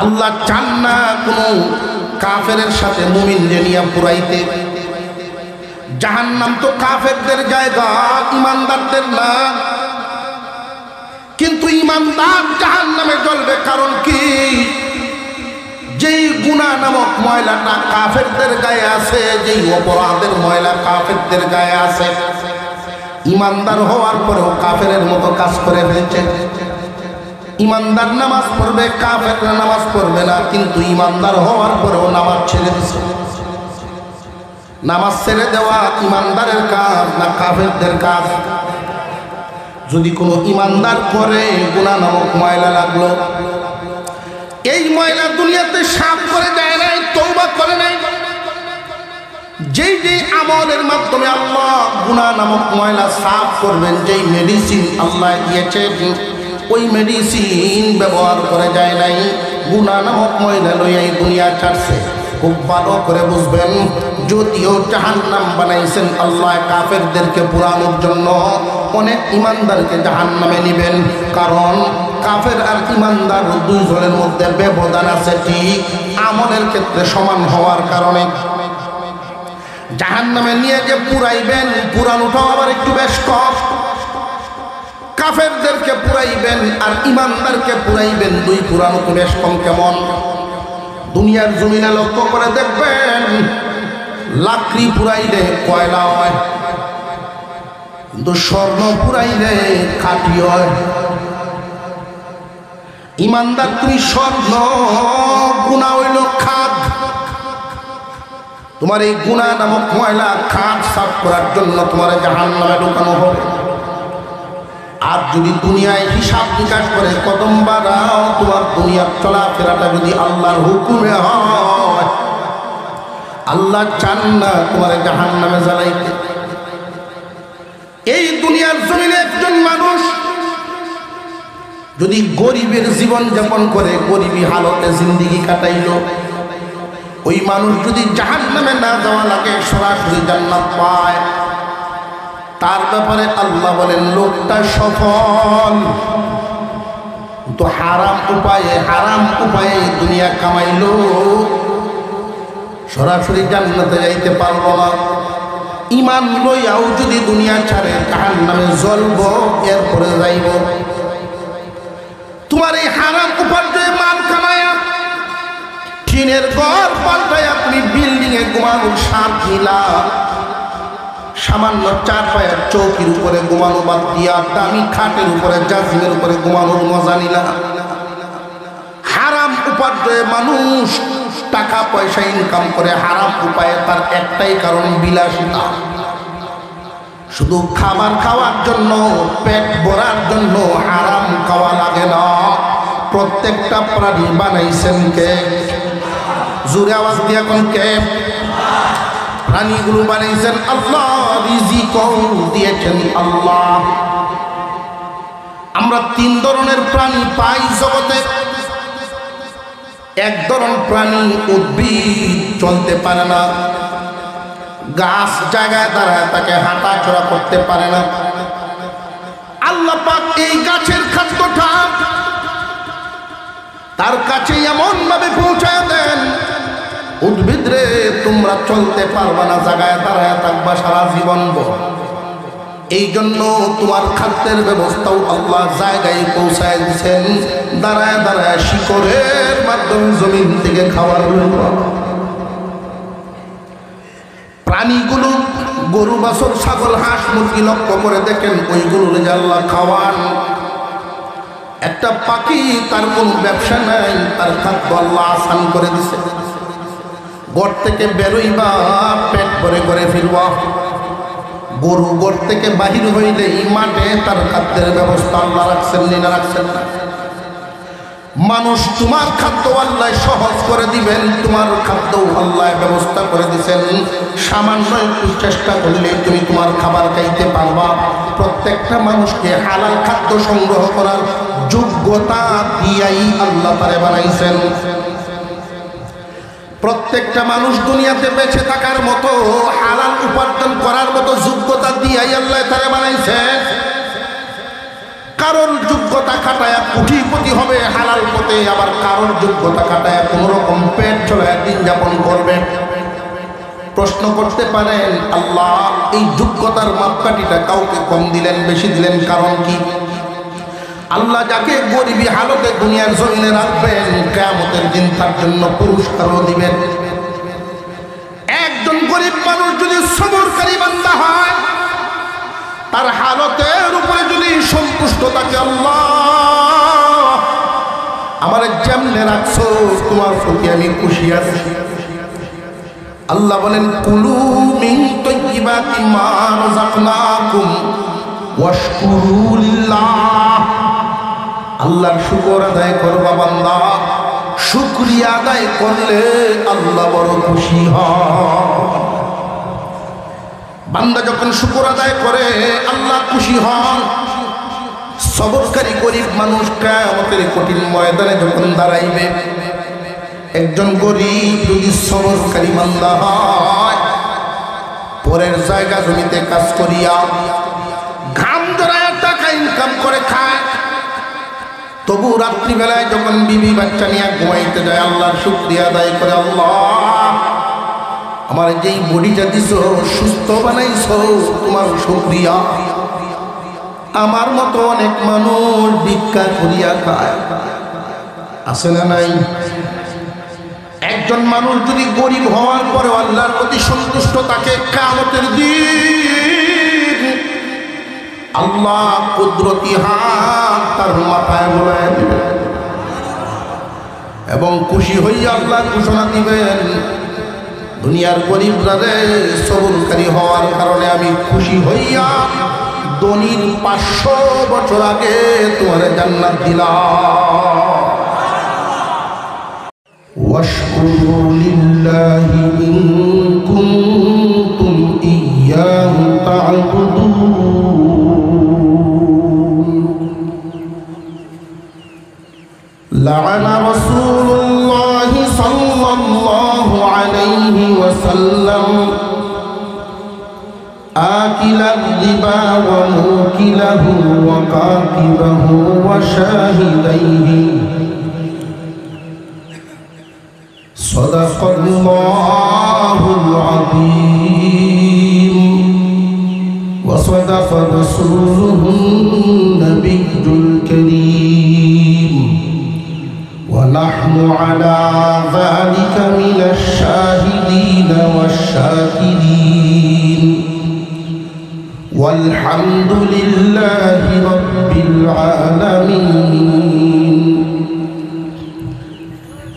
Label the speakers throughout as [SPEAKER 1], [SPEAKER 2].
[SPEAKER 1] আল্লাহ চান না কোনো কাফেরের সাথে মুমিনকে নিয়ে পুরাইতে। জাহান্নাম তো কাফেরদের জায়গা, ইমানদারদের না। কিন্তু ইমানদার জাহান্নামে জ্বলবে, কারণ কি? যেই গুনাহ নামক ময়লাটা কাফেরদের গায়ে আছে, যেই অপরাধের ময়লা কাফেরদের গায়ে আছে, ইমানদার হওয়ার পরেও কাফেরের মতো কাজ করে ফেলছে। ইমানদার নামাজ পড়বে, কাফেররা নামাজ পড়বে না, কিন্তু ইমানদার হওয়ার পরেও নামাজ ছেড়ে দিচ্ছে। নামাজ ছেড়ে দেওয়া ইমানদারের কাজ না কাফেরদের কাজ? যদি কোনো ইমানদার করে গুনাহ নামক ময়লা লাগলো, এই ময়লা দুনিয়াতে সাফ করে যায় নাই, তওবা করে নাই। যেই যেই আমলের মাধ্যমে আল্লাহ গুনাহ নামক ময়লা সাফ করবেন, যেই মেডিসিন আল্লাহ দিয়েছেন, ওই মেডিসিন ব্যবহার করে যায় নাই, গুনাহ নামক ময়লা লইয়াই দুনিয়া ছাড়ছে। খুব ভালো করে বুঝবেন, যদিও জাহান্নাম বানাইছেন আল্লাহ কাফেরদেরকে পুরানোর জন্য, অনেক ইমানদারকে জাহান্নামে নিবেন। কারণ কাফের আর ইমানদার দুইজনের মধ্যে ব্যবধান আছে, ঠিক আমলের ক্ষেত্রে সমান হওয়ার কারণে। জাহান্নামে নিয়ে যে পুরাইবেন, পুরানোটাও আবার একটু বেশ কষ্ট। কাফেরদেরকে পুরাইবেন আর ইমানদারকে পুরাইবেন, দুই পুরানো তো বেশ কম। কেমন? দুনিয়ার জমিনে লক্ষ্য করে দেখবেন, লাকড়ি পুরাইলে কয়লা হয়, কিন্তু স্বর্ণ পুরাইলে খাঁটি হয়। ইমানদার তুমি স্বর্ণ, গুনাহ হইল খাদ। তোমার এই গুনাহ নামক ময়লা খাদ সাফ করার জন্য তোমার জাহান্নামে ঢুকানো হবে। আর যদি দুনিয়ায় হিসাব নিকাশ করে কদম বাড়াও, তোমার দুনিয়ার চলাফেরাটা যদি আল্লাহর হুকুমে হয়, আল্লাহ চান না তোমার জাহান্নামে জ্বালাইতে। এই দুনিয়ার জমিনে একজন মানুষ যদি গরিবের জীবন যাপন করে, গরিবী হালতে জিন্দেগি কাটাইল, ওই মানুষ যদি জাহান্নামে না যাওয়া লাগে, সরাসরি জান্নাত পায়, তার ব্যাপারে আল্লাহ বলেন লোকটা সফল। তো হারাম উপায়ে দুনিয়া কামাইলো, সরাসরি জান্নাতে যাইতে পারবো না। ইমান লইয়াও যদি দুনিয়া ছাড়ে, জাহান্নামে জ্বলব, এরপরে যাইব। তোমার এই হারাম উপার্জনে মাল কামায়া, টিনের ঘর পাল্টায়া তুমি বিল্ডিং এ ঘুমানো, সাত নীলা সামান্য চার পায়ের চৌকির উপরে ঘুমানো বাদ দিয়া দামি খাটের উপরে, জাজিমের উপরে ঘুমানোর মজা নিলা। হারাম উপার্জনে মানুষ টাকা পয়সা ইনকাম করে হারাম উপায়ে, তার একটাই কারণ বিলাসিতা। শুধু খাবার খাওয়ার জন্য, পেট ভরার জন্য হারাম খাওয়া লাগে না। প্রত্যেকটা প্রাণী বানাইছেন কে? জোরে আওয়াজ দিয়ে কোন কে? প্রাণীগুলো বানাইছেন আল্লাহ, রিজিকও দিয়েছেন আল্লাহ। আমরা তিন ধরনের প্রাণী পাই জগতে। এক ধরন প্রাণী উদ্ভিদ, চলতে পারে না, গাছ জায়গায় দাঁড়ায় তাকে হাঁটা চড়া করতে পারে না। আল্লাহ পাক এই গাছের খাদ্যটা তার কাছে এমন ভাবে পৌঁছায় দেন, উদ্ভিদ রে তোমরা চলতে পারবা না, জায়গায় দাঁড়ায় থাকবা সারা জীবন ভর। এই জন্য তোমার খাদ্যের ব্যবস্থাও আল্লাহ জায়গায় পৌঁছায় দিচ্ছেন, দাঁড়ায় দাঁড়ায় শিকড়ের মাধ্যমে জমিন থেকে খাবার। প্রাণীগুলো, গরু বাছুর ছাগল হাঁস মুরগি লক্ষ্য করে দেখেন, ওইগুলো যে আল্লাহ খাওয়ান। একটা পাখি, তার কোনো ব্যবসা নাই, তার খাদ্য আল্লাহ আসান করে দিছে। ঘর থেকে বেরোইবা, পেট ভরে ঘরে ফিরবা। গরু ঘর থেকে বাহির হইলে মাঠে তার খাদ্যের ব্যবস্থা আল্লাহ রাখছেন না রাখছেন না? মানুষ, তোমার খাদ্য আল্লাহ সহজ করে দিবেন, তোমার খাদ্য আল্লাহ ব্যবস্থা করে দিচ্ছেন। সামান্য একটু চেষ্টা করলে তুমি তোমার খাবার খাইতে পারবা। প্রত্যেকটা মানুষকে হালাল খাদ্য সংগ্রহ করার যোগ্যতা দিয়াই আল্লাহ তারে বানাইছেন। প্রত্যেকটা মানুষ দুনিয়াতে বেঁচে থাকার মতো, হালাল উপার্জন করার মতো যোগ্যতা দিয়াই আল্লাহ তারে বানাইছে। কারোর যোগ্যতা খাটায়া কোটিপতি হবে হালাল পথে, আবার কারোর যোগ্যতা খাটায়া কোনো রকম পেট চলায় দিন যাপন করবে। প্রশ্ন করতে পারেন, আল্লাহ এই যোগ্যতার মাপকাঠিটা কাউকে কম দিলেন বেশি দিলেন, কারণ কি? আল্লাহ যাকে গরিবী হালতে দুনিয়ার জমিনে রাখবেন, কিয়ামতের দিন তার জন্য পুরস্কারও দিবেন। একজন গরিব মানুষ যদি সবরকারী বান্দা হয়, তার হালতের উপরে যদি সন্তুষ্ট থাকে, আল্লাহ আমার যেমনে রাখছো তোমার প্রতি আমি খুশি আছি। আল্লাহ বলেন, কুলু মিন তাইয়্যিবাতি মা রাযাকনাকুম ওয়াশকুরু লিল্লাহ। আল্লাহর শুকর আদায় করবা বান্দা, শুকরিয়া আদায় করলে আল্লাহ বড় খুশি হয়। বান্দা যখন শুকর আদায় করে আল্লাহ খুশি হন। সবরকারী গরিব মানুষ কিয়ামতের কঠিন ময়দানে যখন দাঁড়াইবে, একজন গরিব যদি সবরকারী বান্দা হয়, পরের জায়গা জমিতে কাজ করিয়া ঘাম জড়ায় টাকা ইনকাম করে খায়, তবু রাত্রিবেলায় যখন বিবি বাচ্চা নিয়ে ঘুমাইতে যায় আল্লাহর শুকরিয়া আদায় করে, আল্লাহ আমার যেই বডিটা দিছো সুস্থ বানাইছো তোমার শুকরিয়া। আমার মতো অনেক মানুষ ভিক্ষা করিয়া খায়, আছে না নাই? একজন মানুষ যদি গরিব হওয়ার পরে আল্লাহর প্রতি সন্তুষ্ট থাকে, কিয়ামতের দিন আল্লাহ কুদরতি হাত তার মাথায় বোলায় দিবেন এবং খুশি হইয়া আল্লাহ ঘোষণা দিবেন, দুনিয়ার গরিবরা রে, সবরকারী হওয়ার কারণে আমি খুশি হইয়া ধনীর 500 বছর আগে তোমার জান্নাত দিলাম। ওয়াশকুরু লিল্লাহি ইন কুনতুম ইয়্যাহু তা'বুদুন। লা'আনা রাসূলুল্লাহি সাল্লাল্লাহু আলাইহি ওয়াসাল্লাম آكل الربا وموكله وكاتبه وشاهديه صدق الله العظيم وصدق رسوله النبي الكريم ونحن على ذلك من الشاهدين والشاكرين والحمد لله رب العالمين.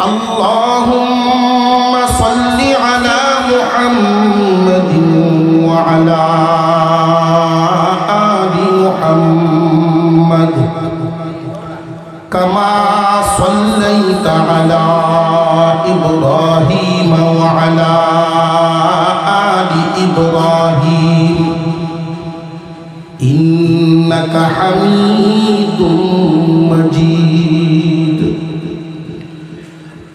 [SPEAKER 1] اللهم صل على محمد وعلى آل محمد كما صليت على إبراهيم وعلى آل إبراهيم إنك حميد مجيد.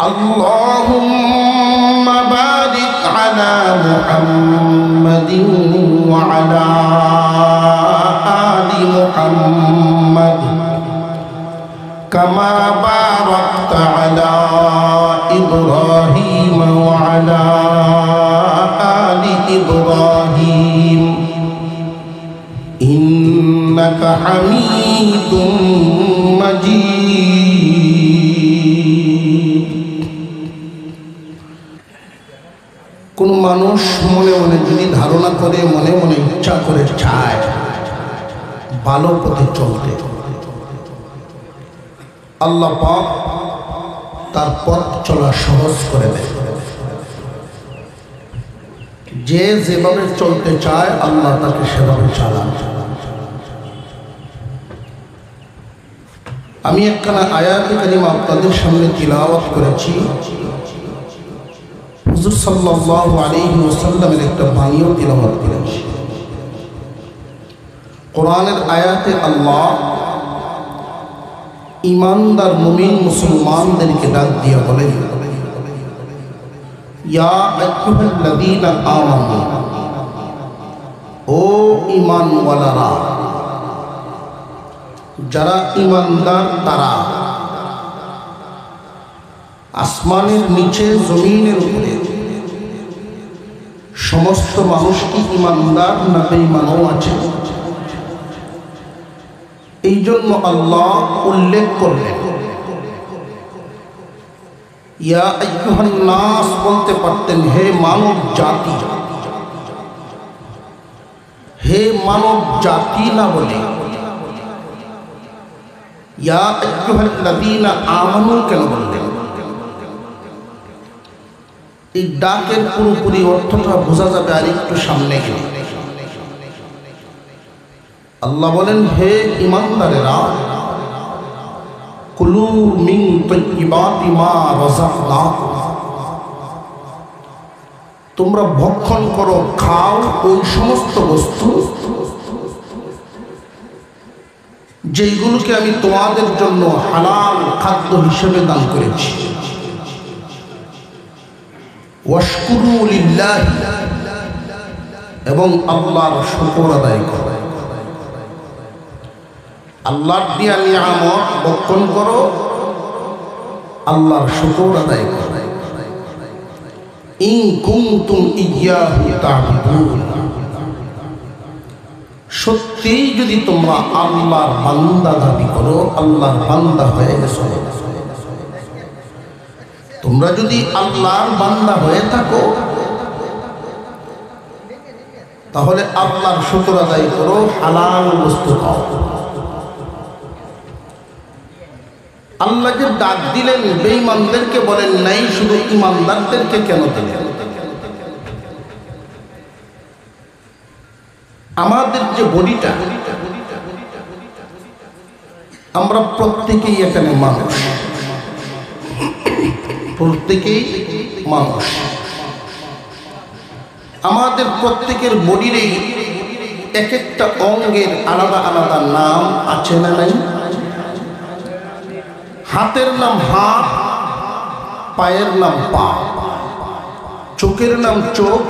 [SPEAKER 1] اللهم بارك على محمد وعلى آل محمد كما باركت على إبراهيم وعلى آل إبراهيم إنك حميد مجيد. কোন মানুষ মনে মনে যদি ধারণা করে, মনে মনে ইচ্ছা করে চায় ভালো পথে চলতে, আল্লাহ পাক তার পথ চলা সহজ করে দেয়। যে যেভাবে চলতে চায় আল্লাহ তাকে সেভাবে চালান। আমি একখানা আয়াতে কারিমা আপনাদের সামনে তিলাওয়াত করেছি। হুজুর সাল্লাল্লাহু আলাইহি ওয়াসাল্লামের একটা বাণীও তিলাওয়াত করেছি। কোরআনের আয়াতে আল্লাহ ইমানদার মুমিন মুসলমানদেরকে ডাক দিয়ে বলেন, ইয়া আইয়ুহাল্লাযীনা আমানু, ও ঈমানওয়ালারা, যারা ঈমানদার তারা আসমানের নিচে জমিনের উপরে সমস্ত মানুষ কি ঈমানদার না বেঈমানও আছে। এই জন্য আল্লাহ উল্লেখ করলেন, ইয়া আইয়ুহান নাস বলতে পারতেন হে মানব জাতি, হে মানব জাতি না বলে ইয়া আইয়ুহাল্লাযীনা আমানু কেন বললেন? এই ডাকের পুরোপুরি অর্থটা বোঝা যাবে আর একটু সামনে গেলে। আল্লাহ বলেন, হে ঈমানদারেরা, কুলু মিন তাইয়্যিবাতি মা রাযাকনাকুম, তোমরা ভক্ষণ করো, খাও ওই সমস্ত বস্তু যেইগুলোকে আমি তোমাদের জন্য হালাল খাদ্য হিসেবে দান করেছি। ওয়াশকুরু লিল্লাহি, এবং আল্লাহর শুকর আদায় করো। আল্লাহর দিয়া নিয়ামত ভক্ষণ করো, আল্লাহর শুকর আদায় করো। ইন কুনতুম ইয়্যাহু তা'বুদুন, সত্যিই যদি তোমরা আল্লাহর বান্দা দাবি করো, আল্লাহর বান্দা হয়ে গেছো, তোমরা যদি আল্লাহর বান্দা হয়ে থাকো তাহলে আল্লাহর শুকর আদায় করো, হালাল বস্তু খাও। আল্লাহ যে ডাক দিলেন বেঈমানদেরকে বলেন নাই, শুধু ঈমানদারদেরকে কেন দিলেন? আমাদের যে বডিটা, আমরা প্রত্যেকেই এখানে মানুষ, প্রত্যেকেই মানুষ। আমাদের প্রত্যেকের বডিরই এক একটা অঙ্গের আলাদা আলাদা নাম আছে না নাই? হাতের নাম হাত, পায়ের নাম পা, চোখের নাম চোখ,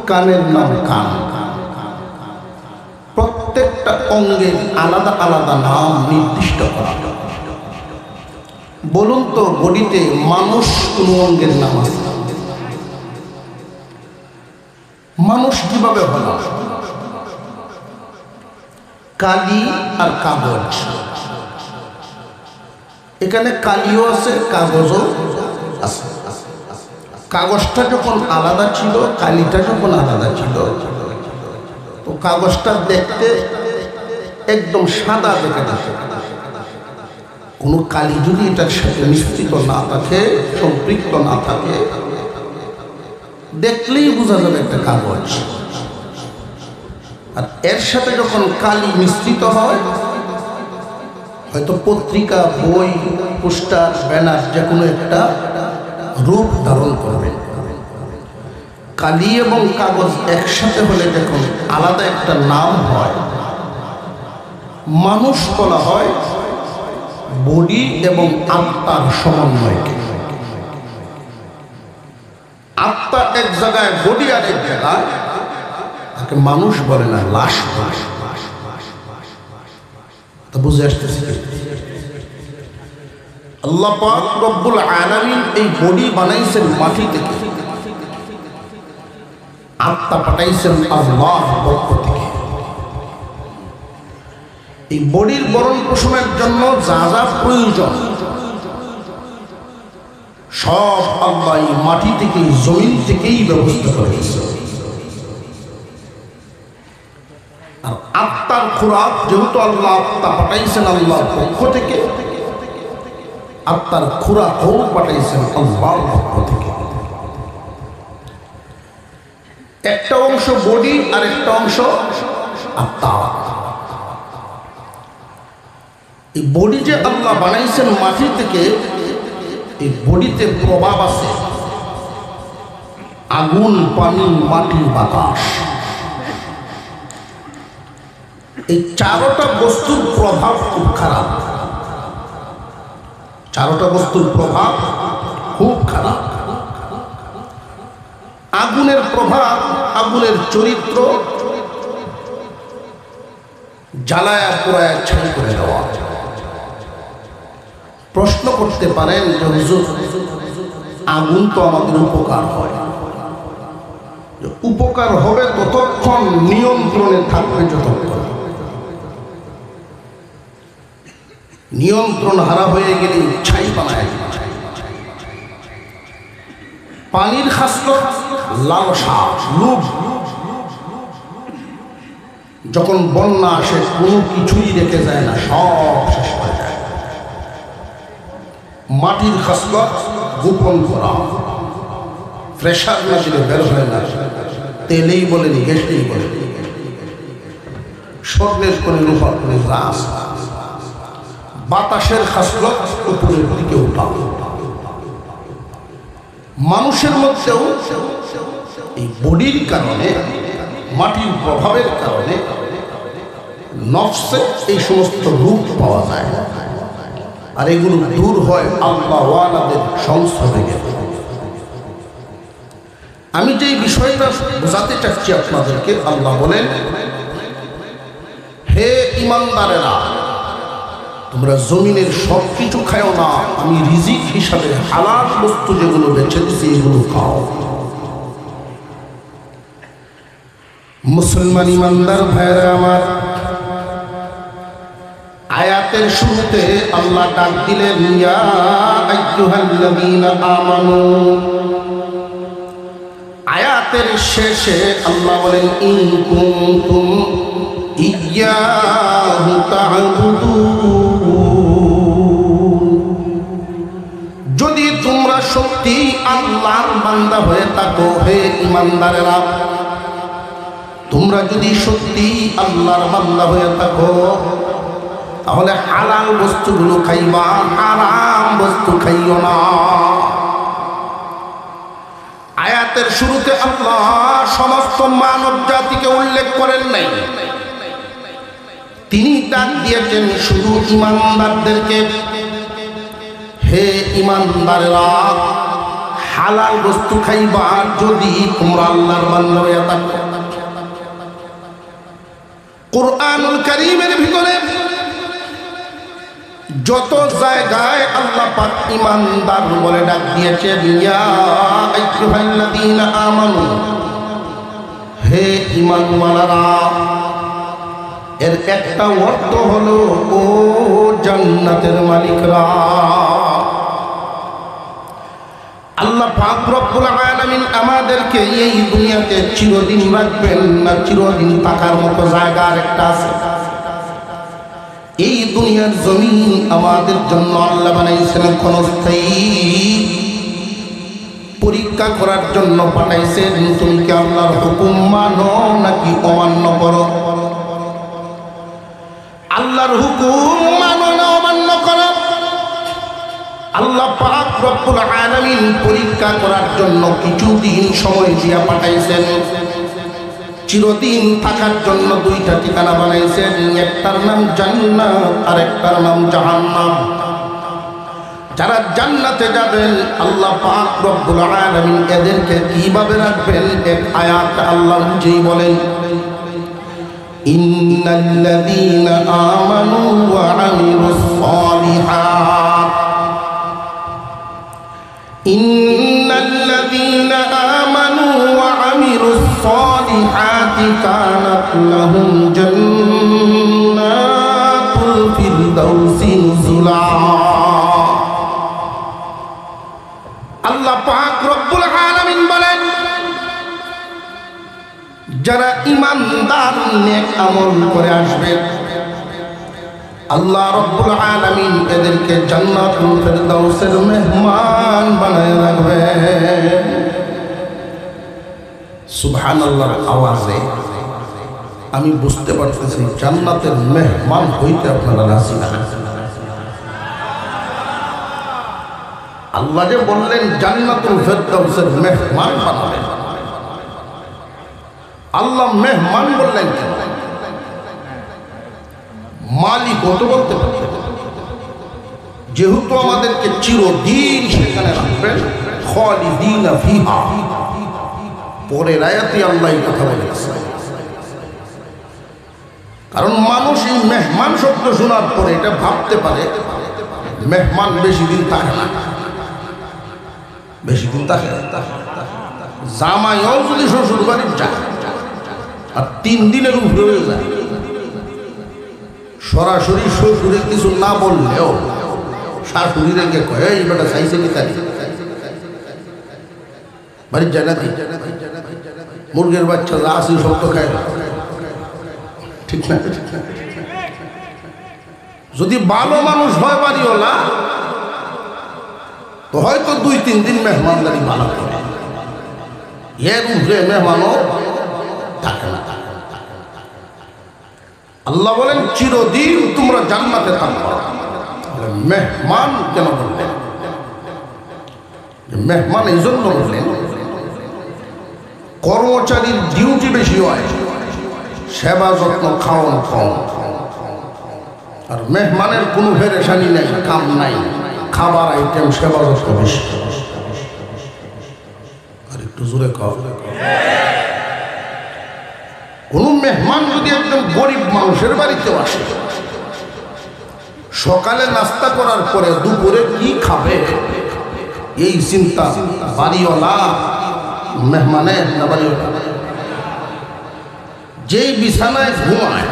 [SPEAKER 1] কানের নাম কান। প্রত্যেকটা অঙ্গের আলাদা আলাদা নাম নির্দিষ্ট করা। বলুন তো, বডিতে মানুষ কোন অঙ্গের নাম আছে? মানুষ কিভাবে হলো? কালি আর কাগজ। এখানে কালিও আছে, কাগজও আছে। কাগজটা যখন আলাদা ছিল, কালিটা যখন আলাদা ছিল, তো কাগজটা দেখতে একদম সাদা দেখা যাচ্ছে। কোনো কালি যদি এটার সাথে মিশ্রিত না থাকে, সম্পৃক্ত না থাকে, দেখলেই বোঝা যাবে একটা কাগজ। আর এর সাথে যখন কালি মিশ্রিত হয়, হয়তো পত্রিকা, বই, পোস্টার, ব্যানার যে কোনো একটা রূপ ধারণ করবে। কালি এবং কাগজ একসাথে হলে যখন আলাদা একটা নাম হয়, মানুষ বলা হয় বডি এবং আত্মার সমন্বয়কে। আত্মা এক জায়গায়, বডি আর এক জায়গায়, তাকে মানুষ বলে না, লাশ বলে। তা বুঝে আসতেছে? আল্লাহ পাক রব্বুল আলামিন এই বডি বানাইছেন মাটি থেকে, আত্মা পাঠাইছেন আল্লাহর পক্ষ থেকে। এই বডির ভরণ পোষণের জন্য যা যা প্রয়োজন সব আল্লাহ এই মাটি থেকে, জমিন থেকেই ব্যবস্থা করেছে। আর আত্মার খোরাক যেহেতু আল্লাহ আত্মা পাঠাইছেন আল্লাহর পক্ষ থেকে, আত্মার খোরাকও পাঠাইছেন আল্লাহর পক্ষ থেকে। একটা অংশ বডি আর একটা অংশ আত্মা। এই বডি যে আল্লাহ বানাইছেন মাটি থেকে, এই বডিতে প্রভাব আছে আগুন, পানি, মাটি, বাতাস। এই চারোটা বস্তুর প্রভাব খুব খারাপ। চারোটা বস্তুর প্রভাব খুব খারাপ। আগুনের প্রভাব, আগুনের চরিত্র জ্বালায়া পোড়ায়া ছাই করে দেওয়া। প্রশ্ন করতে পারেন যে হুজুর, আগুন তো আমাদের উপকার হয়, উপকার হবে ততক্ষণ, নিয়ন্ত্রণে থাকবে যতক্ষণ। নিয়ন্ত্রণ হারা হয়ে গেলে ছাই বানায়। পানির খাসলত লালসা, লোভ। যখন বন্যা আসে কোনো কিছুই রেখে যায় না, সব শেষ হয়ে যায়। মাটির খাসলত গোপন করা, প্রেশার না দিলে বের হয় না, তেলেই বলেন গ্যাসেই বলেন, স্বর্ণের কোন রূপা করে গাছ। বাতাসের খাসলত উপরের দিকে উঠা। মানুষের মধ্যেও এই বডির কারণে, মাটির প্রভাবের কারণে নফসে এই সমস্ত রূপ পাওয়া যায়, আর এগুলো দূর হয় আল্লাহ ওয়ালাদের সংস্রবে গেলে। আমি যে বিষয়টা বোঝাতে চাচ্ছি আপনাদেরকে, আল্লাহ বলেন, হে ঈমানদারেরা, তোমরা জমিনের সব কিছু খাও না, আমি রিজিক হিসাবে হালাল বস্তু যেগুলো বেছে দিচ্ছি এগুলো খাও। মুসলমান ঈমানদার ভাইরা আমার, আয়াতের শুরুতে আল্লাহ ডাক দিলেন, ইয়া আইয়ুহাল্লাযীনা আমানু। আয়াতের শেষে আল্লাহ বলেন, ইন কুনতুম ইয়্যাহু তা'বুদুন। যদি তোমরা সত্যি আল্লাহর বান্দা হয়ে থাকো, হে ঈমানদারেরা, তোমরা যদি সত্যি আল্লাহর বান্দা হয়ে থাকো, তাহলে হালাল বস্তুগুলো খাইবা, হারাম বস্তু খাইও না। আয়াতের শুরুতে আল্লাহ সমস্ত মানব জাতিকে উল্লেখ করেন নাই, তিনি ডাক দিয়েছেন শুধু ঈমানদারদেরকে। হে ঈমানদারেরা, হালাল বস্তু খাইবা যদি তোমরা আল্লাহর বান্দা হয়ে থাকো। কুরআনুল কারীমের ভিতরে যত জায়গায় আল্লাহ পাক ঈমানদার বলে ডাক দিয়েছেন, ইয়া আইয়ুহাল্লাযীনা আমানু, হে ঈমানওয়ালারা, এর একটা অর্থ হলো ও জান্নাতের মালিকরা। আল্লাহ পাক রব্বুল আলামিন আমাদেরকে এই দুনিয়াতে চিরদিন রাখবেন না, চিরদিন থাকার মতো জায়গা আরেকটা আছে। এই দুনিয়ার জমিন আমাদের জন্য আল্লাহ বানাইছেন ক্ষণস্থায়ী, পরীক্ষা করার জন্য পাঠাইছেন। তুমি কি আল্লাহর হুকুম মানো নাকি অমান্য করো? আল্লাহর হুকুম মানো না অমান্য করো? আল্লাহ পাক রব্বুল আলামিন পরীক্ষা করার জন্য কিছুদিন সময় দিয়া পাঠাইছেন। চিরদিন থাকার জন্য দুইটা ঠিকানা বানাইছেন, একটার নাম জান্নাত আর একটার নাম জাহান্নাম। যারা জান্নাতে যাবেন আল্লাহ পাক রব্বুল আলামিন এদেরকে কিভাবে রাখবেন, এক আয়াত আল্লাহ নিজেই বলেন, ইন্নাল্লাযীনা আমানু ওয়া আমিলুস সালিহাত, ইন্নাল্লাযীনা আমানু ওয়া আমিলুস সালিহাতি কানাত লাহুম জান্নাতুল ফিরদাউসি নুজুলা। আল্লাহ পাক রব্বুল আলামিন বলেন, যারা ঈমানদার নেক আমল করে আসবে আল্লাহ রব্বুল আলামিন এদেরকে জান্নাতুল ফিরদাউসের মেহমান বানায় রাখবে। সুবহানাল্লাহর আওয়াজে আমি বুঝতে পারতেছি জান্নাতের মেহমান হইতে আপনারা রাজি না। আল্লাহ যে বললেন জান্নাতুল ফিরদাউসের মেহমান বানাবেন, আল্লাহ মেহমান বললেন কেন? মালিক হতে বলতে পারতেন, যেহেতু আমাদেরকে চিরদিন সেখানে রাখবেন, খালিদিনা ফিহা। পরের আয়াতে আল্লাহ এই কথা বলেছেন, কারণ মানুষ এই মেহমান শব্দ শোনার পরে এটা ভাবতে পারে মেহমান বেশি দিন থাকে না, বেশি দিন থাকে। জামাইও যদি শ্বশুর বাড়ির যায় আর 3 দিনের উপরে হয়ে যায়, সরাসরি শ্বশুরে কিছু না বললেও শাশুড়ি রেখে কয় এই বেটা চাইছে কি তাই বাড়ির যায় না, মুরগির বাচ্চা যা আছে সব তো খায়, ঠিক না? যদি ভালো মানুষ হয় বাড়িওয়ালা তো হয়তো 2-3 দিন মেহমানদারি ভালো করে, এর উপরে মেহমানও থাকে না। আল্লাহ বলেন চিরদিন তোমরা জান্নাতে থাকবে। মেহমান কেন বললেন? মেহমান এই জন্য বললেন কর্মচারীর ডিউটি বেশি হয়, সেবা যত্ন খাওয়ান কম, আর মেহমানের কোনো পেরেশানি নাই, কাম নাই, খাবার আইটেম সেবা যত্ন বেশি। আর একটু জোরে খাও। কোন মেহমান যদি একদম গরিব মানুষের বাড়িতে আসে, সকালে নাস্তা করার পরে দুপুরে কি খাবে এই চিন্তা বাড়িওয়ালা মেহমানের না বাড়িওয়ালা? যেই বিছানায় ঘুমায়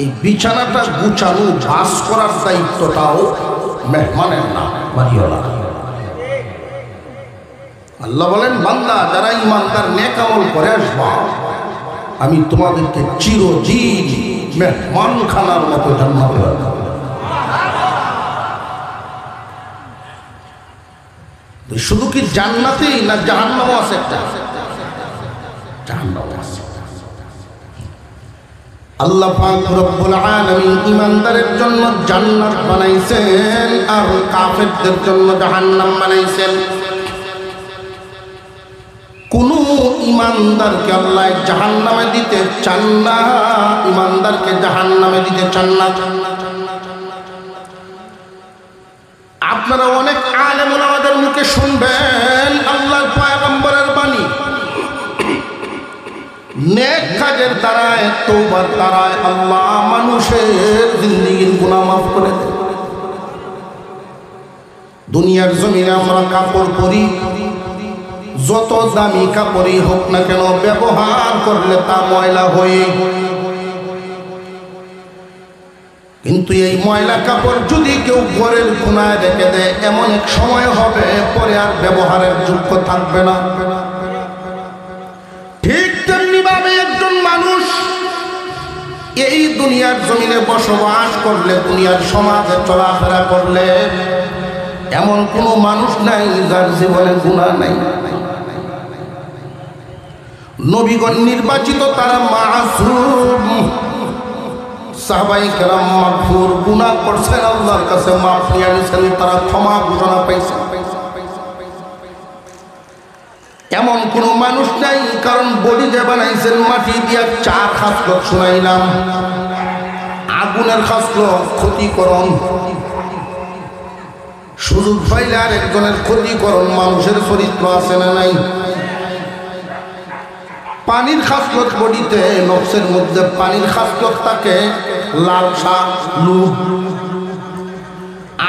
[SPEAKER 1] এই বিছানাটা গুছানো ভাস করার দায়িত্বটাও মেহমানের না, বাড়িওয়ালা। আল্লাহ বলেন বান্দা যারা ইমানদার নেক আমল করে আসবা আমি তোমাদেরকে চিরজীবন মেহমান খানার মতো জান্নাতে রাখবো। শুধু কি জান্নাতেই না জাহান্নামও আছে? একটা জাহান্নাম আছে। আল্লাহ পাক রব্বুল আলামিন ইমানদারের জন্য জান্নাত বানাইছেন আর কাফেরদের জন্য জাহান্নাম বানাইছেন। কোন ইমানদারকে আল্লাহ জাহান্নামে দিতে চান না, ইমানদারকে জাহান্নামে দিতে চান না। আপনারা অনেক আলেম ওলামাদের মুখে শুনবেন আল্লাহর পয়গম্বরের বাণী, নেক কাজের দ্বারায় তওবার দ্বারায় আল্লাহ মানুষের জিন্দেগির গুনাহ মাফ করে দেন। দুনিয়ার জমিনে আমরা কাপড় পরি, যত দামি কাপড়ই হোক না কেন ব্যবহার করলে তা ময়লা হয়ে, কিন্তু এই ময়লা কাপড় যদি কেউ ঘরের কোনায় রেখে দেয় এমন এক সময় হবে পরে আর ব্যবহারের যোগ্য থাকবে না। ঠিক তেমনি ভাবে একজন মানুষ এই দুনিয়ার জমিনে বসবাস করলে, দুনিয়ার সমাজে চলাফেরা করলে এমন কোনো মানুষ নাই যার জীবনে গুনাহ নাই। নবীগণ নির্বাচিত, তারা মাসুম, সাহাবায়ে কেরাম মাগফুর, গুনাহ করছেন আল্লাহর কাছে মাফ নিয়ে নিয়েছেন, তারা ক্ষমা ঘোষণা পাইছেন। এমন কোনো মানুষ নাই, কারণ বডি যে বানাইছেন মাটি দিয়া 4 খাসলত শুনাইলাম, আগুনের খাসলত ক্ষতিকরণ, সুযোগ পাইলে আর একজনের ক্ষতিকরণ মানুষের চরিত্র আছে না নাই? পানির খাসলত বডিতে, নফসের মধ্যে পানির খাসলত থাকে, লালসা, লোভ।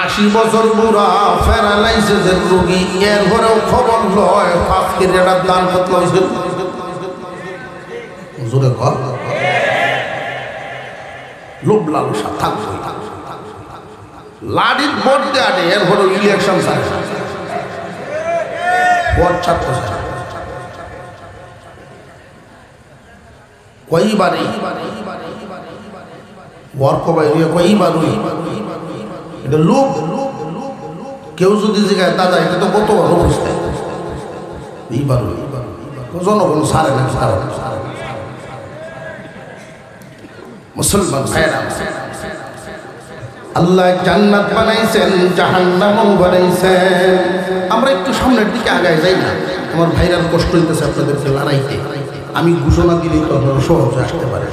[SPEAKER 1] 80 বছর বুড়া প্যারালাইসিসের রোগী, এর ঘরেও খবর লয় 5 কেজি দান করতে হয়েছিল। জোরে ঘর লোভ লালসা থাকবে, লাডির ভোট দেয়, এর ঘরে ইলেকশন চায়, ভোট ছাত্র কইবারে ওয়ার্ক বাইরে কইবারই এটা লোক। কেউ যদি জিজ্ঞাসা দাদা এটা তো কত বড় বুঝতে এইবারই জনগণ সারে না, মুসলমান ভাইরা আল্লাহ জান্নাত বানাইছেন, জাহান্নামও বানাইছেন। আমরা একটু সামনের দিকে আগায় যাই না? আমার ভাইরাল কষ্ট হইতেছে আপনাদেরকে লড়াইতে, আমি ঘোষণা দিলেই তো আপনারা সহজে আসতে পারে।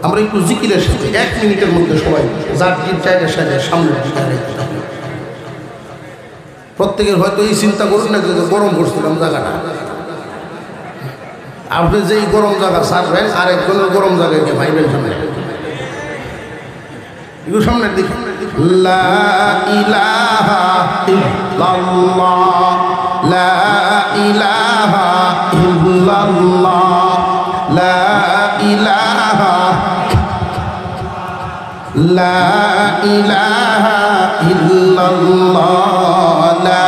[SPEAKER 1] আমরা একটু জিকিরের সাথে 1 মিনিটের মধ্যে সবাই যার জায়গার সাথে সামনের দিকে আগাইতে থাকি। প্রত্যেকের হয়তো এই চিন্তা করুন না যে গরম করছিলাম জায়গাটা, আপনি যেই গরম জায়গা ছাড়বেন আরেকজনের গরম জায়গায় গিয়ে ভাইবেন সামনে। একটু সামনের দিকে লা ইলাহা ইল্লাল্লাহ লা ইলাহা ইল্লাল্লাহ লা ইলাহা লা ইলাহা ইল্লাল্লাহ লা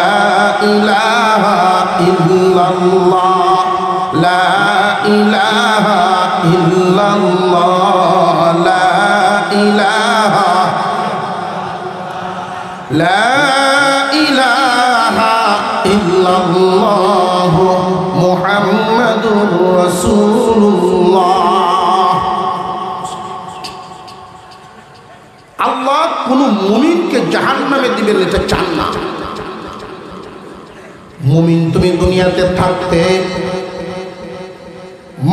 [SPEAKER 1] ইলাহা ইল্লাল্লাহ লা ইলাহা ইল্লাল্লাহ লা ইলাহা লা ইলাহা ইল্লাল্লাহ মুহাম্মাদুর রাসূলুল্লাহ। আল্লাহ কোন মুমিনকে জাহান্নামে দিবেন এটা চান না। মুমিন তুমি দুনিয়াতে থাকতে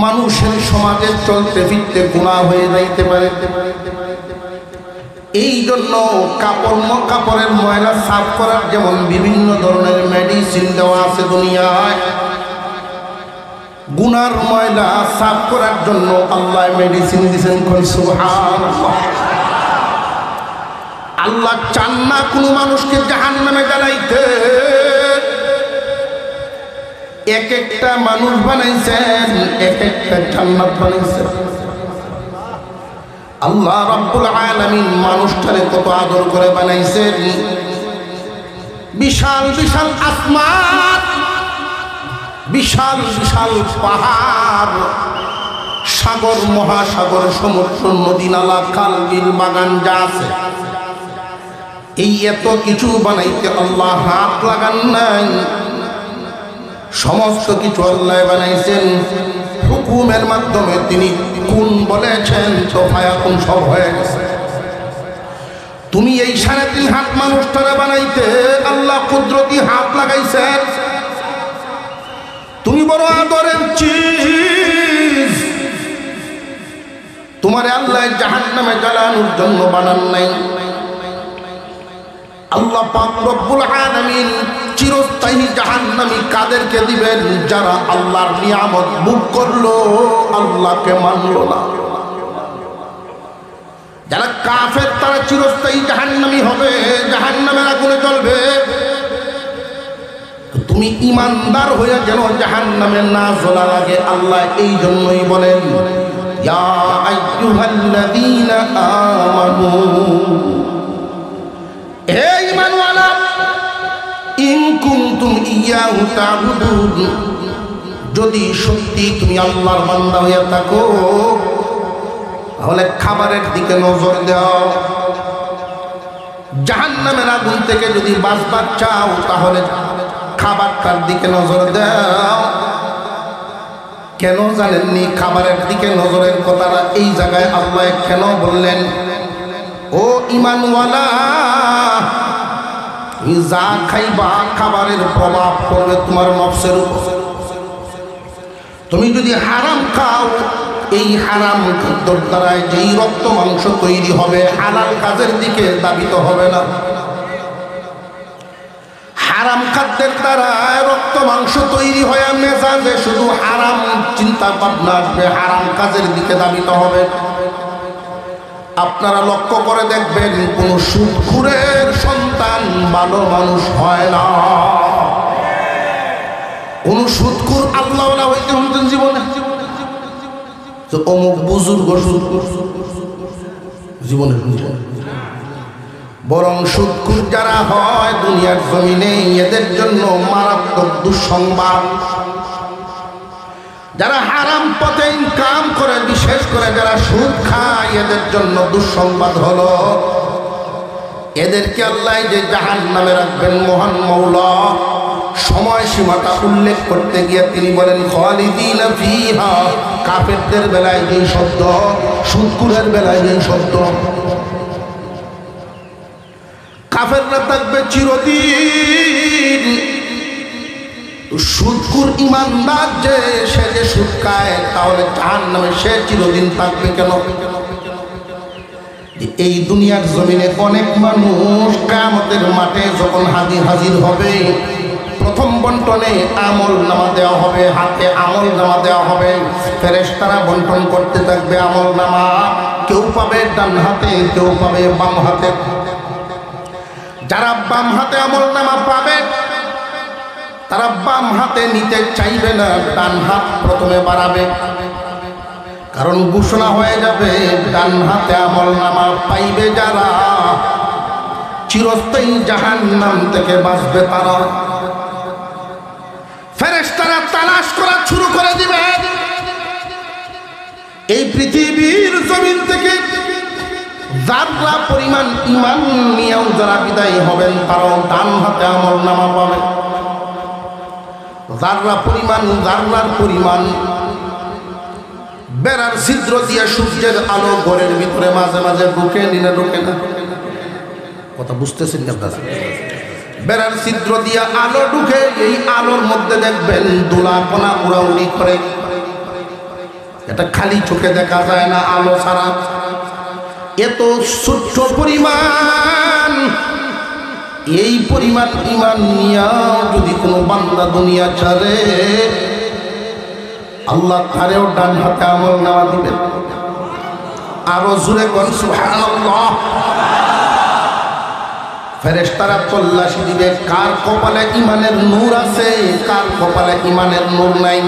[SPEAKER 1] মানুষের সমাজে চলতে ফিরতে গুনাহ হয়ে যাইতে পারে, এই জন্য কাপড়ের ময়লা সাফ করার যেমন বিভিন্ন ধরনের মেডিসিন দেওয়া আছে দুনিয়ায়, গুনার ময়লা সাফ করার জন্য আল্লাহ মেডিসিন দিয়েছেন। সুবহানাল্লাহ। আল্লাহ চান না কোনো মানুষকে জাহান্নামে জ্বালাইতে। এক একটা মানুষ বানাইছেন, এক একটা জান্নাত বানাইছেন। আল্লাহ রাব্বুল আলামিন মানুষটারে কত আদর করে বানাইছেন। বিশাল বিশাল আসমান, বিশাল বিশাল পাহাড়, সাগর মহাসাগর, সমুদ্র, নদী নালা, খাল বিল, বাগান যা আছে, এই এত কিছু বানাইতে আল্লাহ হাত লাগান নাই। সমস্ত কিছু আল্লাহ বানাইছেন হুকুমের মাধ্যমে। তিনি কোন বলেছেন তো ফায়াকুন, সব হয়ে গেছে। তুমি এই 3.5 হাত মানুষটারে বানাইতে আল্লাহ কুদরতি হাত লাগাইছেন। তুমি বড় আদরের চিজ, তোমারে আল্লাহ জাহান্নামে জ্বালানোর জন্য বানান নাই। আল্লাহ পাক রব্বুল আলামিন চিরস্থায়ী জাহান্নামী কাদেরকে দিবেন? যারা আল্লাহর নিয়ামত ভোগ করলো, আল্লাহকে মানলো না। যারা কাফের তারা চিরস্থায়ী জাহান্নামী হবে, জাহান্নামের আগুনে জ্বলবে। তুমি ইমানদার হয়ে যেন জাহান্নামে না জ্বলা লাগে, আল্লাহ এই জন্যই বলেন ইয়া আইয়ুহাল্লাযীনা আমানু, হে ঈমানওয়ালা, ইন কুনতুম ইয়াহু তা'বুদুন, যদি সত্যি তুমি আল্লাহর বান্দা হয়ে থাকো তাহলে খাবারের দিকে নজর দাও। জাহান্নামের আগুন থেকে যদি বাঁচবার চাও তাহলে খাবারটার দিকে নজর দাও। কেন জানেননি খাবারের দিকে নজরের কথাটা এই জায়গায় আল্লাহ কেন বললেন? ও ঈমানওয়ালা, যা খাইবা খাবারের প্রভাব পড়বে তোমার নফসের উপর। তুমি যদি হারাম খাও, এই হারাম খাদ্যর দ্বারায় যেই রক্ত মাংস তৈরি হবে, হালাল কাজের দিকে দাবিত হবে না। হারাম খাদ্যের দ্বারা রক্ত মাংস তৈরি হয়ে মেজাজে শুধু হারাম চিন্তা ভাবনা আসবে, হারাম কাজের দিকে দাবিত হবে। আপনারা লক্ষ্য করে দেখবেন কোন সুদখোরের সন্তান ভালো মানুষ হয় না। কোন সুদখোর আল্লাহওয়ালা হইতে হতেন জীবনে, অমুক বুজুর্গ সুদখোর জীবনে, বরং সুদখোর যারা হয় দুনিয়ার জমিনে এদের জন্য মারাত্মক দুঃসংবাদ। যারা হারাম পথে ইনকাম করে, বিশেষ করে যারা সুদ খায়, এদের জন্য দুঃসংবাদ হলো এদেরকে আল্লাহ যে জাহান্নামে রাখবেন মহান মওলা। সময়সীমাটা উল্লেখ করতে গিয়ে তিনি বলেন খালিদিনা ফিহা, কাফেরদের বেলায় যেই শব্দ, সুদখোরের বেলায় যেই শব্দ। কাফেররা থাকবে চিরদিন, সুদখোর ইমানদার যে সে যে সুদ খায় তাহলে জাহান্নামে সে চিরদিন থাকবে কেন? এই দুনিয়ার জমিনে অনেক মানুষ কিয়ামতের মাঠে যখন হাজির হবে, প্রথম বন্টনে আমল নামা দেওয়া হবে, হাতে আমল নামা দেওয়া হবে, ফেরেশতারা বন্টন করতে থাকবে আমল নামা। কেউ পাবে ডান হাতে, কেউ পাবে বাম হাতে। যারা বাম হাতে আমলনামা পাবে তারা বাম হাতে নিতে চাইবে না, ডান হাত প্রথমে বাড়াবে। কারণ ঘোষণা হয়ে যাবে ডান হাতে আমলনামা পাইবে যারা চিরস্থায়ী জাহান্নাম থেকে বাঁচবে তারা। ফেরেশতারা তালাশ করা শুরু করে দিবে। এই পৃথিবীর জমিন থেকে যারা পরিমাণ ঈমান নিয়েও যারা বিদায় হবেন তারাও ডান হাতে আমলনামা পাবে। জাররার পরিমাণ বেড়ার ছিদ্র দিয়ে সূর্যের আলো ঘরের ভিতরে মাঝে মাঝে ঢুকে নিলে ঢুকে না। কথা বুঝতেছেন আপনারা? বেড়ার ছিদ্র দিয়ে আলো ঢুকে, এই আলোর মধ্যে দেখবেন দোলা কোনা উড়াউড়ি করে। এটা খালি চোখে দেখা যায় না আলো ছাড়া। এত ছোট্ট পরিমাণ, এই পরিমাণ ঈমান নিয়াও যদি কোনো বান্দা দুনিয়া ছাড়ে আল্লাহ তারেও ডান হাতে আমলনামা দিবেন। আরো জোরে কোন সুবহানাল্লাহ। ফেরেশতারা তল্লাশি দিবে কার কপালে ঈমানের নূর আছে, কার কপালে ঈমানের নূর নাই।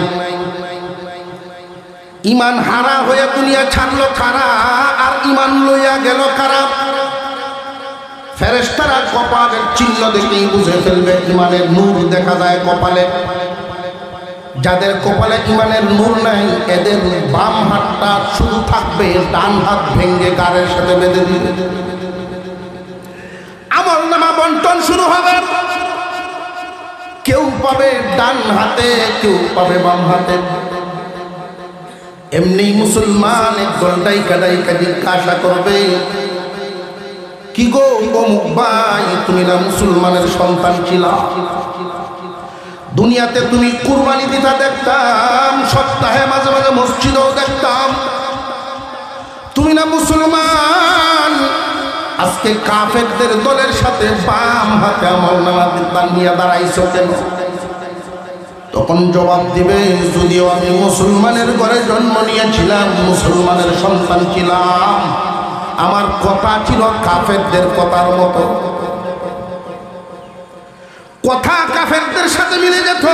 [SPEAKER 1] ঈমান হারা হয়ে দুনিয়া ছাড়লো কারা, আর ঈমান লইয়া গেল কারা। ফেরেশতারা কপালের চিহ্ন দেখেই বুঝে ফেলবে ঈমানের নূর দেখা যায় কপালে। যাদের কপালে ঈমানের নূর নাই এদের বাম হাতটা শুধু থাকবে, ডান হাত ভেঙে গারের সাথে বেঁধে দিবে। আমলনামা বন্টন শুরু হবে। কেউ পাবে ডান হাতে, কেউ পাবে বাম হাতে। এমনি মুসলমান একদল ডাইকা জিজ্ঞাসা করবে, কি গো অমুক ভাই, তুমি না মুসলমানের সন্তান ছিলা? দুনিয়াতে তুমি কুরবানি দিতে দেখতাম, সপ্তাহে মাঝে মাঝে মসজিদেও দেখতাম। তুমি না মুসলমান, আজকে কাফেরদের দলের সাথে বাম হাতে আমলনামা নিয়ে দাঁড়াইছো কেন? তখন জবাব দিবে, যদিও আমি মুসলমানের ঘরে জন্ম নিয়েছিলাম, মুসলমানের সন্তান ছিলাম, আমার কথা ছিল কাফেরদের কথার মতো। কথা কাফেরদের সাথে মিলে যেত,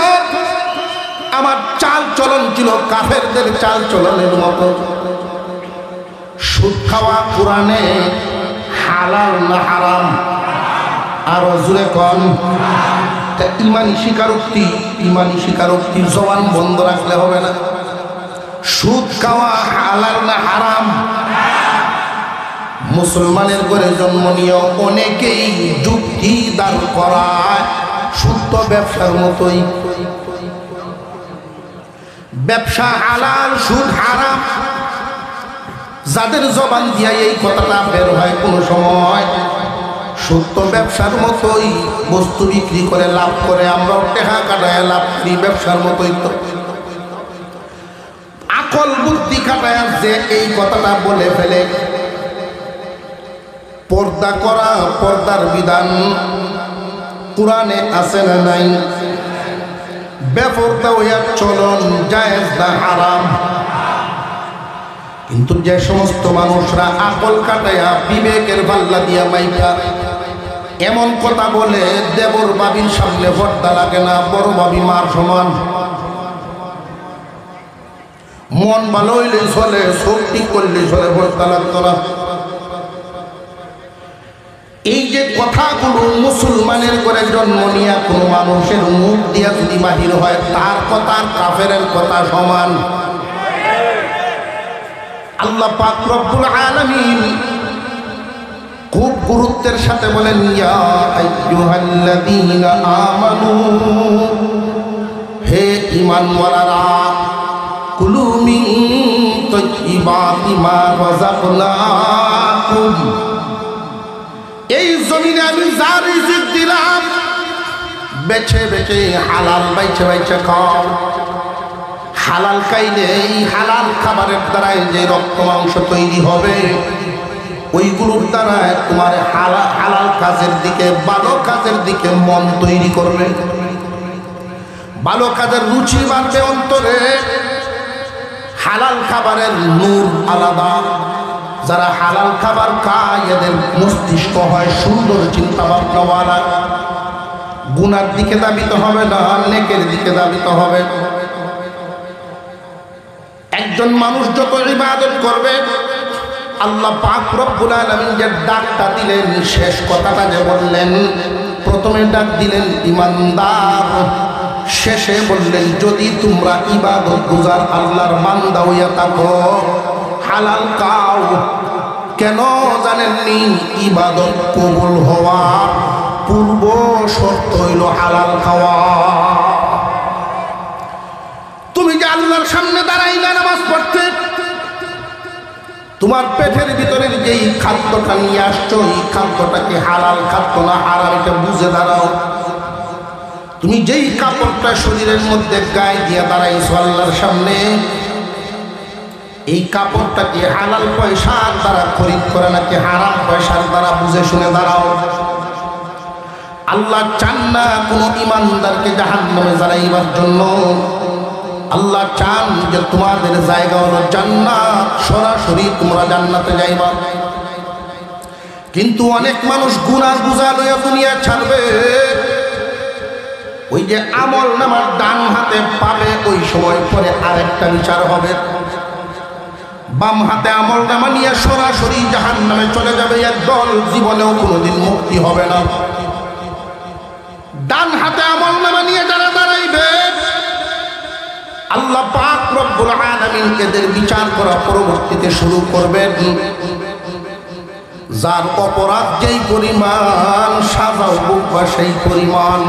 [SPEAKER 1] আমার চাল চলন ছিল কাফেরদের চাল চলনের মতো। সুদ খাওয়া কোরআনে হালাল না হারাম? আরো জোরে কোন। ইমানি স্বীকারোক্তি জবান বন্ধ রাখলে হবে না। সুদ খাওয়া হালাল না হারাম? মুসলমানের ঘরে জন্ম নিয়ে অনেকেই যুক্তি দাঁড় করায় শুদ্ধ ব্যবসার মতোই। ব্যবসা হালাল, সুদ হারাম। যাদের জবান দিয়া এই কথাটা বের হয় কোনো সময়, সত্য ব্যবসার মতোই বস্তু বিক্রি করে লাভ করে, আমরাও টাকা কাটায় লাভ করি, ব্যবসার মতোই তো। আকল বুদ্ধি কাটায় যে এই কথাটা বলে ফেলে। পর্দা করা, পর্দার বিধান কোরআনে আছে না নাই? বেপর্দা হইয়া চলন জায়েজ না হারাম? কিন্তু যে সমস্ত মানুষরা আকল কাটায়া বিবেকের পাল্লা দিয়া মাইকা এমন কথা বলে, দেবর বাবির সামনে পর্দা লাগে না, বড় বাবি মার সমান। মন ভালো হইলে চলে, শক্তি করলে চলে, পর্দা লাগতো না। এই যে কথাগুলো মুসলমানের করে জন্ম নিয়া কোনো মানুষের মুখ দিয়া যদি বাহির হয়, তার কথা আর কাফেরের কথা সমান। আল্লাহ পাক রব্বুল আলামিন খুব গুরুত্বের সাথে বলেন, ইয়া আইয়ুহাল্লাযীনা আমানু, হে ঈমানওয়ালারা, কুলু মিন তাইয়্যিবাতি মা রাযাকনাকুম, এই জমিনে আমি যা রিজিক দিলাম বেছে বেছে হালাল বাইছে বাইছে খাও। হালাল খাইলে এই হালাল খাবারের দ্বারাই যে রক্ত মাংস তৈরি হবে, ওইগুলোর দ্বারা তোমার হালাল কাজের দিকে, ভালো কাজের দিকে মন তৈরি করবে, ভালো কাজের রুচি বাড়বে অন্তরে। হালাল খাবারের নূর আলাদা, যারা হালাল খাবার খায় এদের মস্তিষ্ক হয় সুন্দর চিন্তা ভাবনাওয়ালা। গুনার দিকে ধাবিত হবে না, নেকের দিকে ধাবিত হবে। একজন মানুষ যত ইবাদত করবে, আল্লাহ পাক রব্বুল আলামিন যে ডাকটা দিলেন, শেষ কথাটা যে বললেন, প্রথমে ডাক দিলেন ইমানদার, শেষে বললেন যদি তোমরা ইবাদত গুজার আল্লাহর বান্দা হইয়া থাকো হালাল খাও। কেন জানেননি? ইবাদত কবুল হওয়া পূর্ব শর্ত হইল হালাল খাওয়া। তুমি যে আল্লাহর সামনে দাঁড়াইলা নামাজ পড়তে, তোমার পেটের ভিতরের যেই খাদ্যটা নিয়ে আসছো, এই খাদ্যটা কি হালাল খাদ্য না হারাম, এটা বুঝে দাঁড়াও। তুমি যেই কাপড়টা শরীরের মধ্যে গায়ে দিয়ে দাঁড়াইছো আল্লাহর সামনে, এই কাপড়টা কি হালাল পয়সার দ্বারা খরিদ করে নাকি হারাম পয়সার দ্বারা, বুঝে শুনে দাঁড়াও। আল্লাহ চান না কোনো ইমানদারকে জাহান্নামে জ্বালাইবার জন্য। আল্লাহ চান যে তোমাদের জায়গা হলো জান্নাত, সরাসরি তোমরা জান্নাতে যাইবা। কিন্তু অনেক মানুষ গুনাহ বুঝা লইয়া দুনিয়া ছাড়বে। ওই যে আমল নামার ডান হাতে পাবে, ওই সময় পরে আরেকটা বিচার হবে। বাম হাতে আমল নামা নিয়ে সরাসরি জাহান্নামে চলে যাবে একদল, জীবনেও কোনোদিন মুক্তি হবে না। ডান হাতে আমল নামা নিয়ে যারা দাঁড়াইবে, আল্লাহ পাক রব্বুল আলামিন এদের বিচার করা পরবর্তীতে শুরু করবেন। যার অপরাধ যেই পরিমাণ, সাজাও ভোগবা সেই পরিমাণ।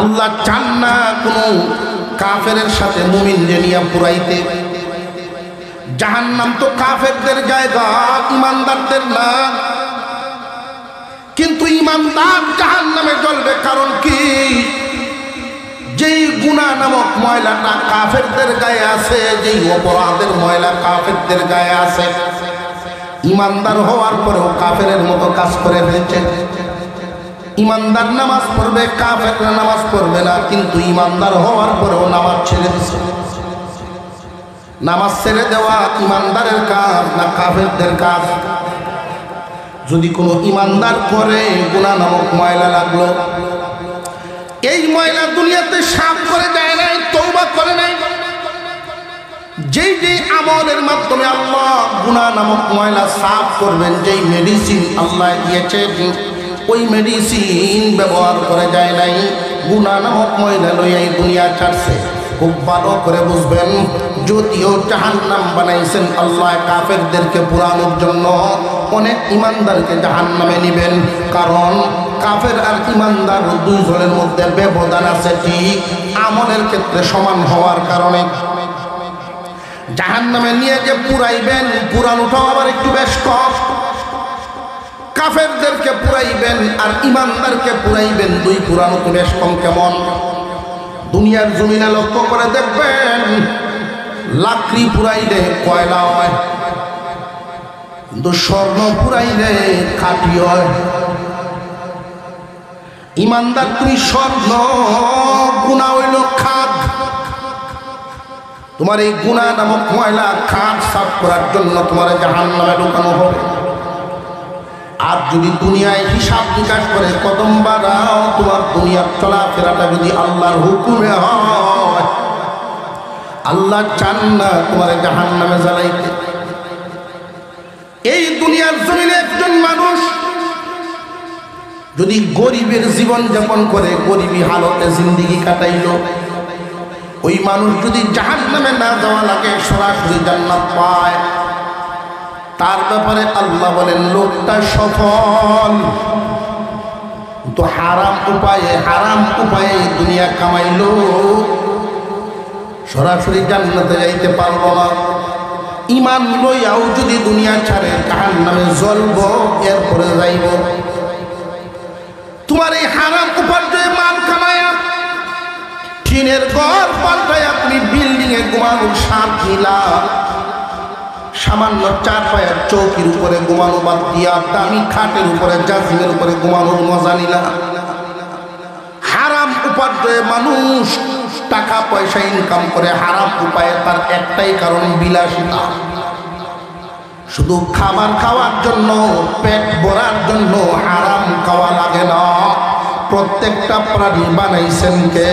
[SPEAKER 1] আল্লাহ চান না কোনো কাফেরের সাথে মুমিনদের নিয়ে পুরাইতে। জাহান্নাম তো কাফেরদের জায়গা, ইমানদারদের না। কিন্তু ইমানদার জাহান্নামে জ্বলবে, কারণ কি? যেই গুনাহ নামক ময়লাটা কাফেরদের গায়ে আছে, যেই অপরাধের ময়লা কাফেরদের গায়ে আছে, ইমানদার হওয়ার পরেও কাফেরের মতো কাজ করে ফেলছে। ইমানদার নামাজ পড়বে, কাফেররা নামাজ পড়বে না, কিন্তু ইমানদার হওয়ার পরেও নামাজ ছেড়ে দিচ্ছে। নামাজ ছেড়ে দেওয়া ইমানদারের কাজ না কাফেরদের কাজ? যদি কোনো ইমানদার করে গুনাহ নামক ময়লা লাগলো, এই ময়লা দুনিয়াতে সাফ করে যায় নাই, তওবা করে নাই। যেই যেই আমলের মাধ্যমে আল্লাহ গুনাহ নামক ময়লা সাফ করবেন, যেই মেডিসিন আল্লাহ দিয়েছে, ওই মেডিসিন ব্যবহার করে যায় নাই, গুনাহ নামক ময়লা লইয়াই দুনিয়া ছাড়ছে। খুব ভালো করে বুঝবেন, যদিও জাহান্নাম বানাইছেন আল্লাহ কাফেরদেরকে পুরানোর জন্য, অনেক ইমানদারকে জাহান্নামে নিবেন। কারণ কাফের আর ইমানদার দুইজনের মধ্যে ব্যবধান আছে, ঠিক আমলের ক্ষেত্রে সমান হওয়ার কারণে। জাহান্নামে নিয়ে যে পুরাইবেন, পুরানোটাও আবার একটু বেশ কষ্ট। কাফেরদেরকে পুরাইবেন আর ইমানদারকে পুরাইবেন, দুই পুরানো তো বেশ কম। কেমন? দুনিয়ার জমিনে লক্ষ্য করে দেখবেন, লাকড়ি পুরাইলে কয়লা হয়, কিন্তু স্বর্ণ পুরাইলে খাঁটি হয়। ইমানদার তুমি স্বর্ণ, গুনাহ হইল খাদ। তোমার এই গুনাহ নামক ময়লা খাদ সাফ করার জন্য তোমার জাহান্নামে ঢুকানো হবে। আর যদি দুনিয়ায় হিসাব নিকাশ করে কদম বাড়াও, তোমার দুনিয়ার চলাফেরাটা যদি আল্লাহর হুকুমে হয়, আল্লাহ চান না তোমার জাহান্নামে জ্বালাইতে। এই দুনিয়ার জমিনে একজন মানুষ যদি গরিবের জীবন যাপন করে, গরিবী হালতে জিন্দেগি কাটাইল, ওই মানুষ যদি জাহান্নামে না যাওয়া লাগে, সরাসরি জান্নাত পায়, তার ব্যাপারে আল্লাহ বলেন লোকটা সফল। তো হারাম উপায়ে দুনিয়া কামাইলো, সরাসরি জান্নাতে যাইতে পারবো না। ইমান লইয়াও যদি দুনিয়া ছাড়ে, জাহান্নামে জ্বলব, এরপরে যাইব। তোমার এই হারাম উপার্জনে মাল কামায়া, টিনের ঘর পাল্টায় আপনি বিল্ডিং এ ঘুমানোর স্বাদ নিলা, সামান্য চার পায়ের চৌকির উপরে ঘুমানো বাদ দিয়া দামি খাটের উপরে, জাজিমের উপরে ঘুমানোর মজা নিলা। হারাম উপার্জনে মানুষ টাকা পয়সা ইনকাম করে হারাম উপায়ে, তার একটাই কারণ বিলাসিতা। শুধু খাবার খাওয়ার জন্য, পেট ভরার জন্য হারাম খাওয়া লাগে না। প্রত্যেকটা প্রাণী বানাইছেন কে?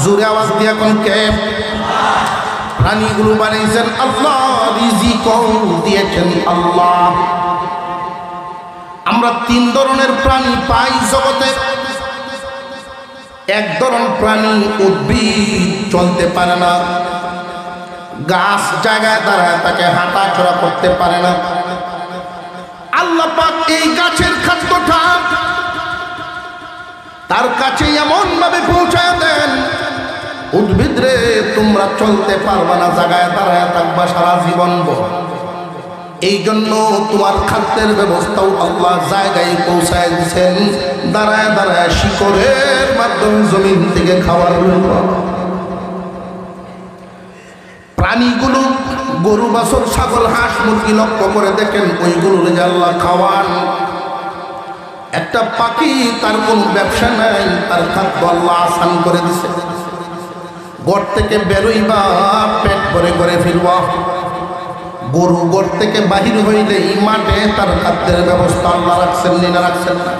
[SPEAKER 1] জোরে আওয়াজ দিয়ে কোন কে? প্রাণীগুলো বানাইছেন আল্লাহ, রিজিকও দিয়েছেন আল্লাহ। আমরা তিন ধরনের প্রাণী পাই জগতে। এক ধরনের প্রাণী উদ্ভিদ, চলতে পারে না, গাছ জায়গায় দাঁড়ায় তাকে হাঁটা চড়া করতে পারে না। আল্লাহ পাক এই গাছের খাদ্যটা তার কাছে এমন ভাবে পৌঁছায় দেন, উদ্ভিদ রে তোমরা চলতে পারবা না, জায়গায় দাঁড়ায় থাকবা সারা জীবন। এই জন্য তোমার খাদ্যের ব্যবস্থাও আল্লাহ জায়গায় পৌঁছায় দিচ্ছেন, দাঁড়ায় দাঁড়ায় শিকড়ের মাধ্যমে জমিন থেকে খাবার। প্রাণীগুলো, গরু বাছুর ছাগল হাঁস মুরগি লক্ষ্য করে দেখেন, ওইগুলো আল্লাহ খাওয়ান। একটা পাখি, তার কোনো ব্যবসা নাই, তার খাদ্য আল্লাহ আসান করে দিছে। ঘর থেকে বেরোইবা পেট ভরে করে ফিরবা। গরু ঘর থেকে বাহির হইলেই মাঠে তার খাদ্যের ব্যবস্থা আল্লাহ রাখছেন না রাখছেন না?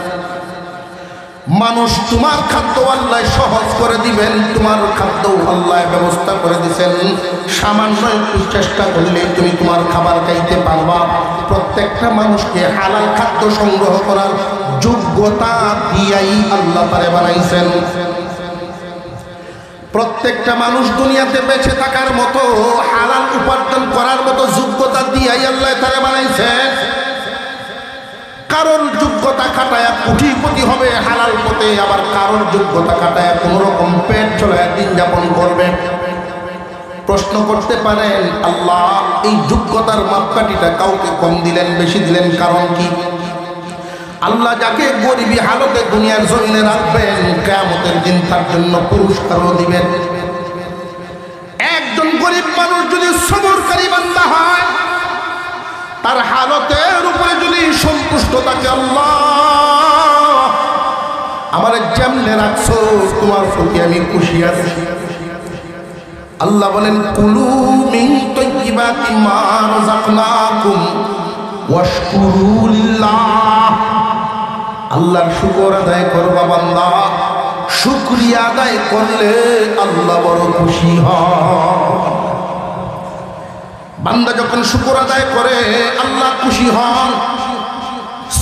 [SPEAKER 1] মানুষ, তোমার খাদ্য আল্লাহ সহজ করে দিবেন, তোমার খাদ্য আল্লাহ ব্যবস্থা করে দিচ্ছেন। সামান্য একটু চেষ্টা করলে তুমি তোমার খাবার খাইতে পারবা। প্রত্যেকটা মানুষকে হালাল খাদ্য সংগ্রহ করার যোগ্যতা দিয়াই আল্লাহ তারে বানাইছেন। প্রত্যেকটা মানুষ দুনিয়াতে বেঁচে থাকার মতো, হালাল উপার্জন করার মতো যোগ্যতা দিয়াই আল্লাহ তারে বানাইছেন। কারোর যোগ্যতা খাটায়া কোটিপতি হবে হালাল পথে, আবার কারোর যোগ্যতা খাটায়া কোন রকম পেট চলায় দিন যাপন করবে। প্রশ্ন করতে পারেন, আল্লাহ এই যোগ্যতার মাপকাঠিটা কাউকে কম দিলেন, বেশি দিলেন, কারণ কি? আল্লাহ যাকে গরিবী হালতে দুনিয়ার জমিনে রাখবেন, কিয়ামতের দিন তার জন্য পুরস্কারও দিবেন। একজন গরিব মানুষ যদি সবরকারী বান্দা হয়, তার হালতের উপরে যদি সন্তুষ্ট থাকে, আল্লাহ আমার যেমনে রাখছো তোমার প্রতি আমি খুশি আছি। আল্লাহ বলেন, কুলু মিন তাইয়্যিবাতি মা রাযাকনাকুম ওয়াশকুরু লিল্লাহ। আল্লাহর শুকর আদায় করবা বান্দা, শুকরিয়া আদায় করলে আল্লাহ বড় খুশি হয়। বান্দা যখন শুকর আদায় করে আল্লাহ খুশি হন।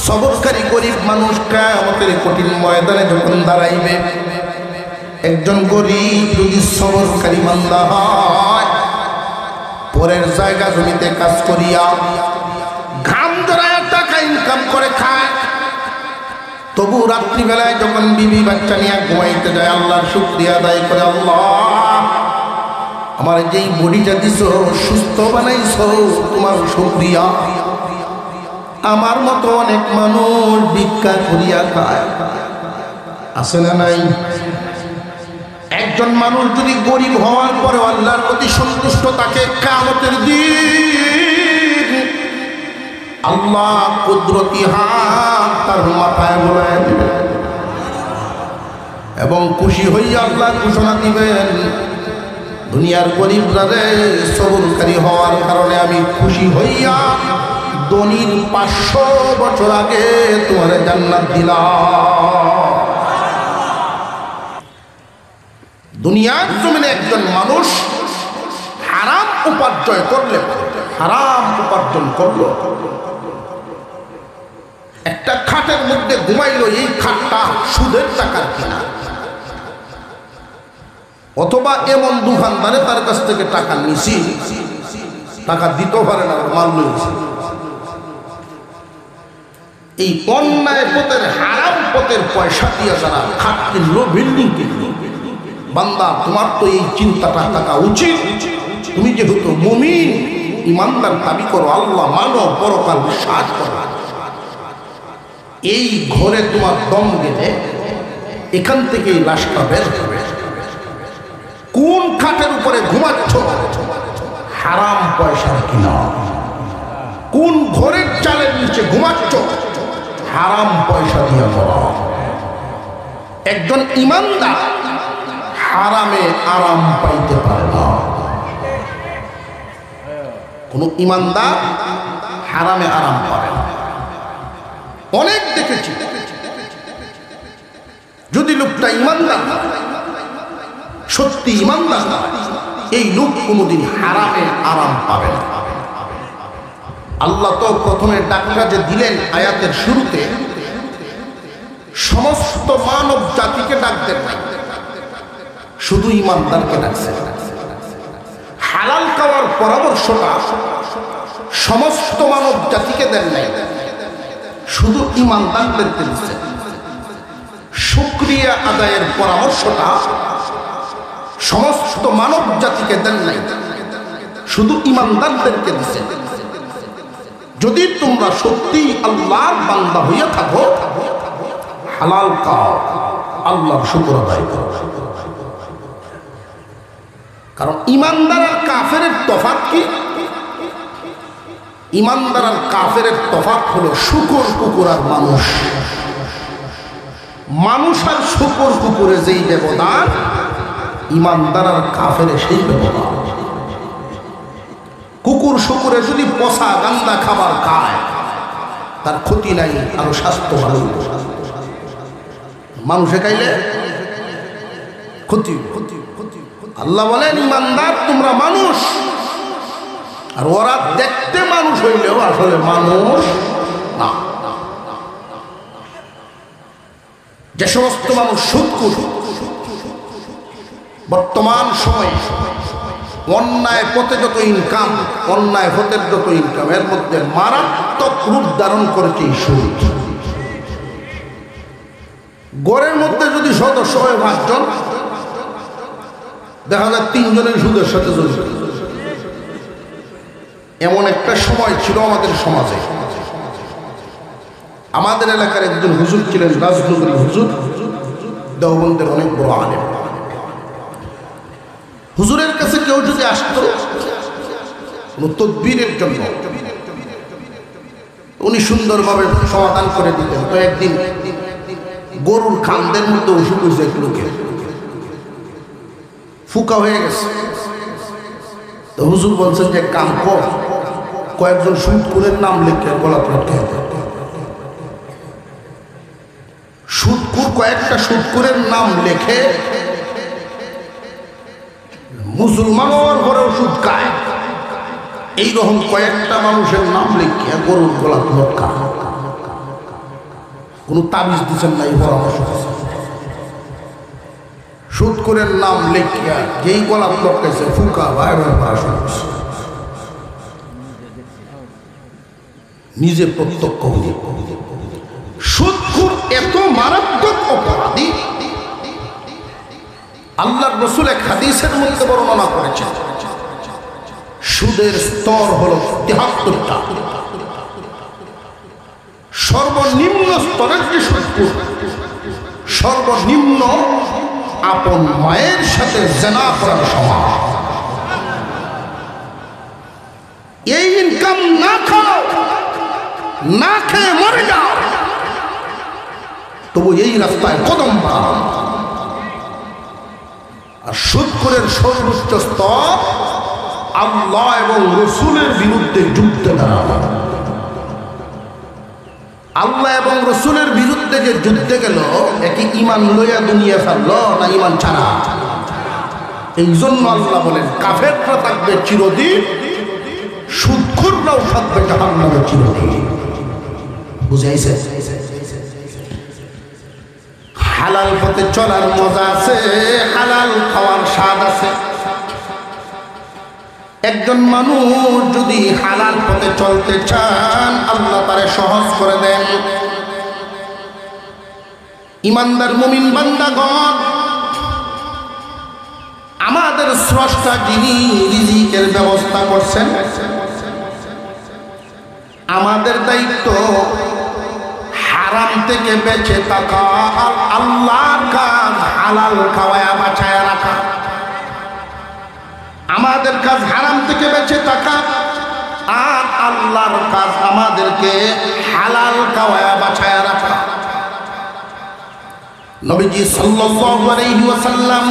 [SPEAKER 1] সবরকারী গরিব মানুষ কিয়ামতের কঠিন ময়দানে যখন দাঁড়াইবে, একজন গরিব যদি সবরকারী বান্দা হয়, পরের জায়গা জমিতে কাজ করিয়া ঘাম জড়ায় টাকা ইনকাম করে খায়, তবু রাত্রিবেলায় যখন বিবি বাচ্চা নিয়ে ঘুমাইতে যায় আল্লাহর শুকরিয়া আদায় করে, আল্লাহ আমার যেই বডিটা দিছো, সুস্থ বানাইছো, তোমার শুকরিয়া। আমার মতো অনেক মানুষ ভিক্ষা করিয়া খায়, আছে না নাই? একজন মানুষ যদি গরিব হওয়ার পরে আল্লাহর প্রতি সন্তুষ্ট থাকে, কিয়ামতের দিন আল্লাহ কুদরতি হাত তার মাথায় বোলায় দিবেন এবং খুশি হইয়া আল্লাহ ঘোষণা দিবেন, দুনিয়ার গরিবরা রে, সবরকারী হওয়ার কারণে আমি খুশি হইয়া ধনীর 500 বছর আগে তোমার জান্নাত দিলাম। দুনিয়ার জমিনে একজন মানুষ হারাম উপার্জন করলে, হারাম উপার্জন করলো, একটা খাটের মধ্যে ঘুমাইলো, এই খাটটা সুদের টাকার কিনা, অথবা এমন দোকানদারে তার কাছ থেকে টাকা নিছি, টাকা দিতে পারে না, মাল লইছে। এই অন্যায় পথের, হারাম পথের পয়সা দিয়ে যারা খাট কিনলো, বিল্ডিং কিনলো, বান্দা তোমার তো এই চিন্তাটা থাকা উচিত। তুমি যেহেতু মুমিন, ইমানদার দাবি করো, আল্লাহ মানো, পরকাল বিশ্বাস করো, এই ঘরে তোমার দম গেলে এখান থেকে লাশটা বের হবে। কোন খাটের উপরে ঘুমাচ্ছ? হারাম পয়সার কিনা। কোন ঘরের চালের নিচে ঘুমাচ্ছ? হারাম পয়সা দিয়ে বলা। একজন ইমানদার হারামে আরাম পাইতে পারে না। কোন ইমানদার হারামে আরাম পাবে না। অনেক দেখেছি, যদি লোকটা ইমানদার সত্যি ইমানদার এই লোক কোনোদিন হারামে আরাম পাবে না। আল্লাহ তো প্রথমে ডাকটা যে দিলেন আয়াতের শুরুতে, সমস্ত মানব জাতিকে ডাকতেন নাই, শুধু ইমানদারকে ডাকছেন। হালাল খাওয়ার পরামর্শটা সমস্ত মানব জাতিকে দেন নাই, শুধু ইমানদারদেরকে দিচ্ছেন। শুকরিয়া আদায়ের পরামর্শটা সমস্ত মানব জাতিকে দেন নাই, শুধু ইমানদারদেরকে দিচ্ছেন। যদি তোমরা সত্যি আল্লাহর বান্দা হইয়া থাকো, হালাল খাও, আল্লাহর শুকর আদায় করো। কারণ ইমানদার আর কাফের তফাৎ কি? ইমানদার আর কাফের তফাৎ হলো শুকর কুকুর আর মানুষ। মানুষ আর শুকর কুকুরে যেই ব্যবধান, ইমানদার আর কাফের সেই ব্যবধান। কুকুর শুকুরে যদি পচা গান্দা খাবার খায় তার ক্ষতি নাই, আরো স্বাস্থ্য ভালো। মানুষে খাইলে ক্ষতি। আল্লাহ বলেন ইমানদার তোমরা মানুষ, আর ওরা দেখতে মানুষ হইলেও আসলে মানুষ না। যে সমস্ত মানুষ সুদখোর, বর্তমান সময়ে অন্যায় পথে যত ইনকাম, অন্যায় পথের যত ইনকাম, এর মধ্যে মারাত্মক রূপ ধারণ করেছে সুদ। গড়ের মধ্যে যদি সদস্য হয় 5 জন, দেখা যায় 3 জনের সুদের সাথে জড়িত। এমন একটা সময় ছিল আমাদের সমাজে, আমাদের এলাকার একজন হুজুর ছিলেন, রাজনগরী হুজুর, দেওবন্দের অনেক বড় আলেম। হুজুরের কাছে কেউ যদি আসতো তদবিরের জন্য, উনি সুন্দরভাবে সমাধান করে দিতেন। তো একদিন গরুর খান্দের মধ্যে অসুখ হয়েছে, এক লোকের ফুকা হয়ে গেছে। তো হুজুর বলছেন যে কাম কর, কয়েকজন সুদখোরের নাম লিখে গলা লটকে দেয়। সুদখোর কয়েকটা সুদখোরের নাম লেখে, মুসলমান হওয়ার পরেও সুদ খায়, এইরকম কয়েকটা মানুষের নাম লিখিয়া গরুর গলা লটকা। কোন তাবিজ দিচ্ছেন না, এই পরামর্শ সুদখোরের নাম লিখিয়া যেই গলা লটকাইছে ফুকা বাইরে নিজে প্রত্যক্ষ হয়ে। সুদখোর এত মারাত্মক অপরাধী, আল্লাহর রাসূল এক হাদিসের মধ্যে বর্ণনা করেছেন, সুদের স্তর হলো 73টা। সর্বনিম্ন স্তরের যে সুদখোর, সর্বনিম্ন আপন মায়ের সাথে জিনা করার সমান। এই ইনকাম না খাও, না খেয়ে মরে যাও, তবু এই রাস্তায় কদম বাড়াও। আর সুদখোরের সর্বোচ্চ স্তর আল্লাহ এবং রসুলের বিরুদ্ধে যুদ্ধে দাঁড়ানো। আল্লাহ এবং রসুলের বিরুদ্ধে যে যুদ্ধে গেল, একই ইমান লইয়া দুনিয়া ফেললো না ইমান ছাড়া? এই জন্য আল্লাহ বলেন কাফেররা থাকবে চিরদিন, সুদখোররাও থাকবে জাহান্নামে চিরদিন। বুঝাইছে? হালাল পথে চলার মজা আছে, হালাল খাওয়ার স্বাদ আছে। একজন মানুষ যদি হালাল পথে চলতে চান, আল্লাহ তারে সহজ করে দেন। ইমানদার মুমিন বান্দাগণ, আমাদের স্রষ্টা যিনি রিজিকের ব্যবস্থা করছেন, আমাদের দায়িত্ব হারাম থেকে বেঁচে থাকা, আল্লাহর কাজ হালাল খাওয়ায়া বাঁচায়া রাখা। আমাদের কাজ হারাম থেকে বেঁচে থাকা, আর আল্লাহর কাজ আমাদেরকে হালাল খাওয়ায়া বাঁচায়া রাখা। নবীজি সাল্লাল্লাহু আলাইহি ওয়াসাল্লাম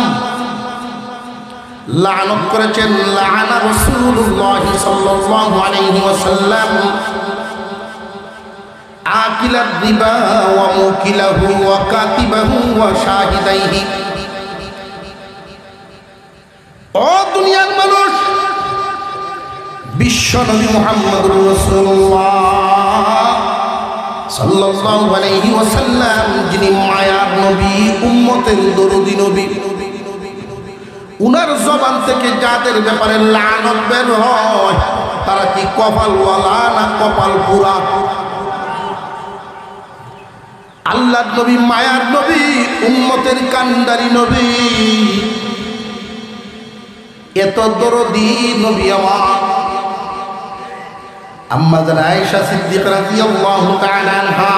[SPEAKER 1] লানত করেছেন, লাআনা রাসূলুল্লাহ সাল্লাল্লাহু আলাইহি ওয়াসাল্লাম আকিলার রিবা ওয়া মুকিলাহু ওয়া কাতিবাহু ওয়া শাহিদাইহি। ও দুনিয়ার মানুষ, বিশ্ব নবী মুহাম্মদুর রাসূলুল্লাহ সাল্লাল্লাহু আলাইহি ওয়াসাল্লাম, যিনি মায়ার নবী, উম্মতের দরদি নবী, উনার জবান থেকে যাদের ব্যাপারে লানত বের হয় তারা কি কপালওয়ালা না কপাল পুরা? আল্লাহর নবী, মায়ার নবী, উম্মতের কান্ডারি নবী, এত দরদি নবী আমার আম্মা জান আয়েশা সিদ্দিকা রাদিয়াল্লাহু তাআলা আনহা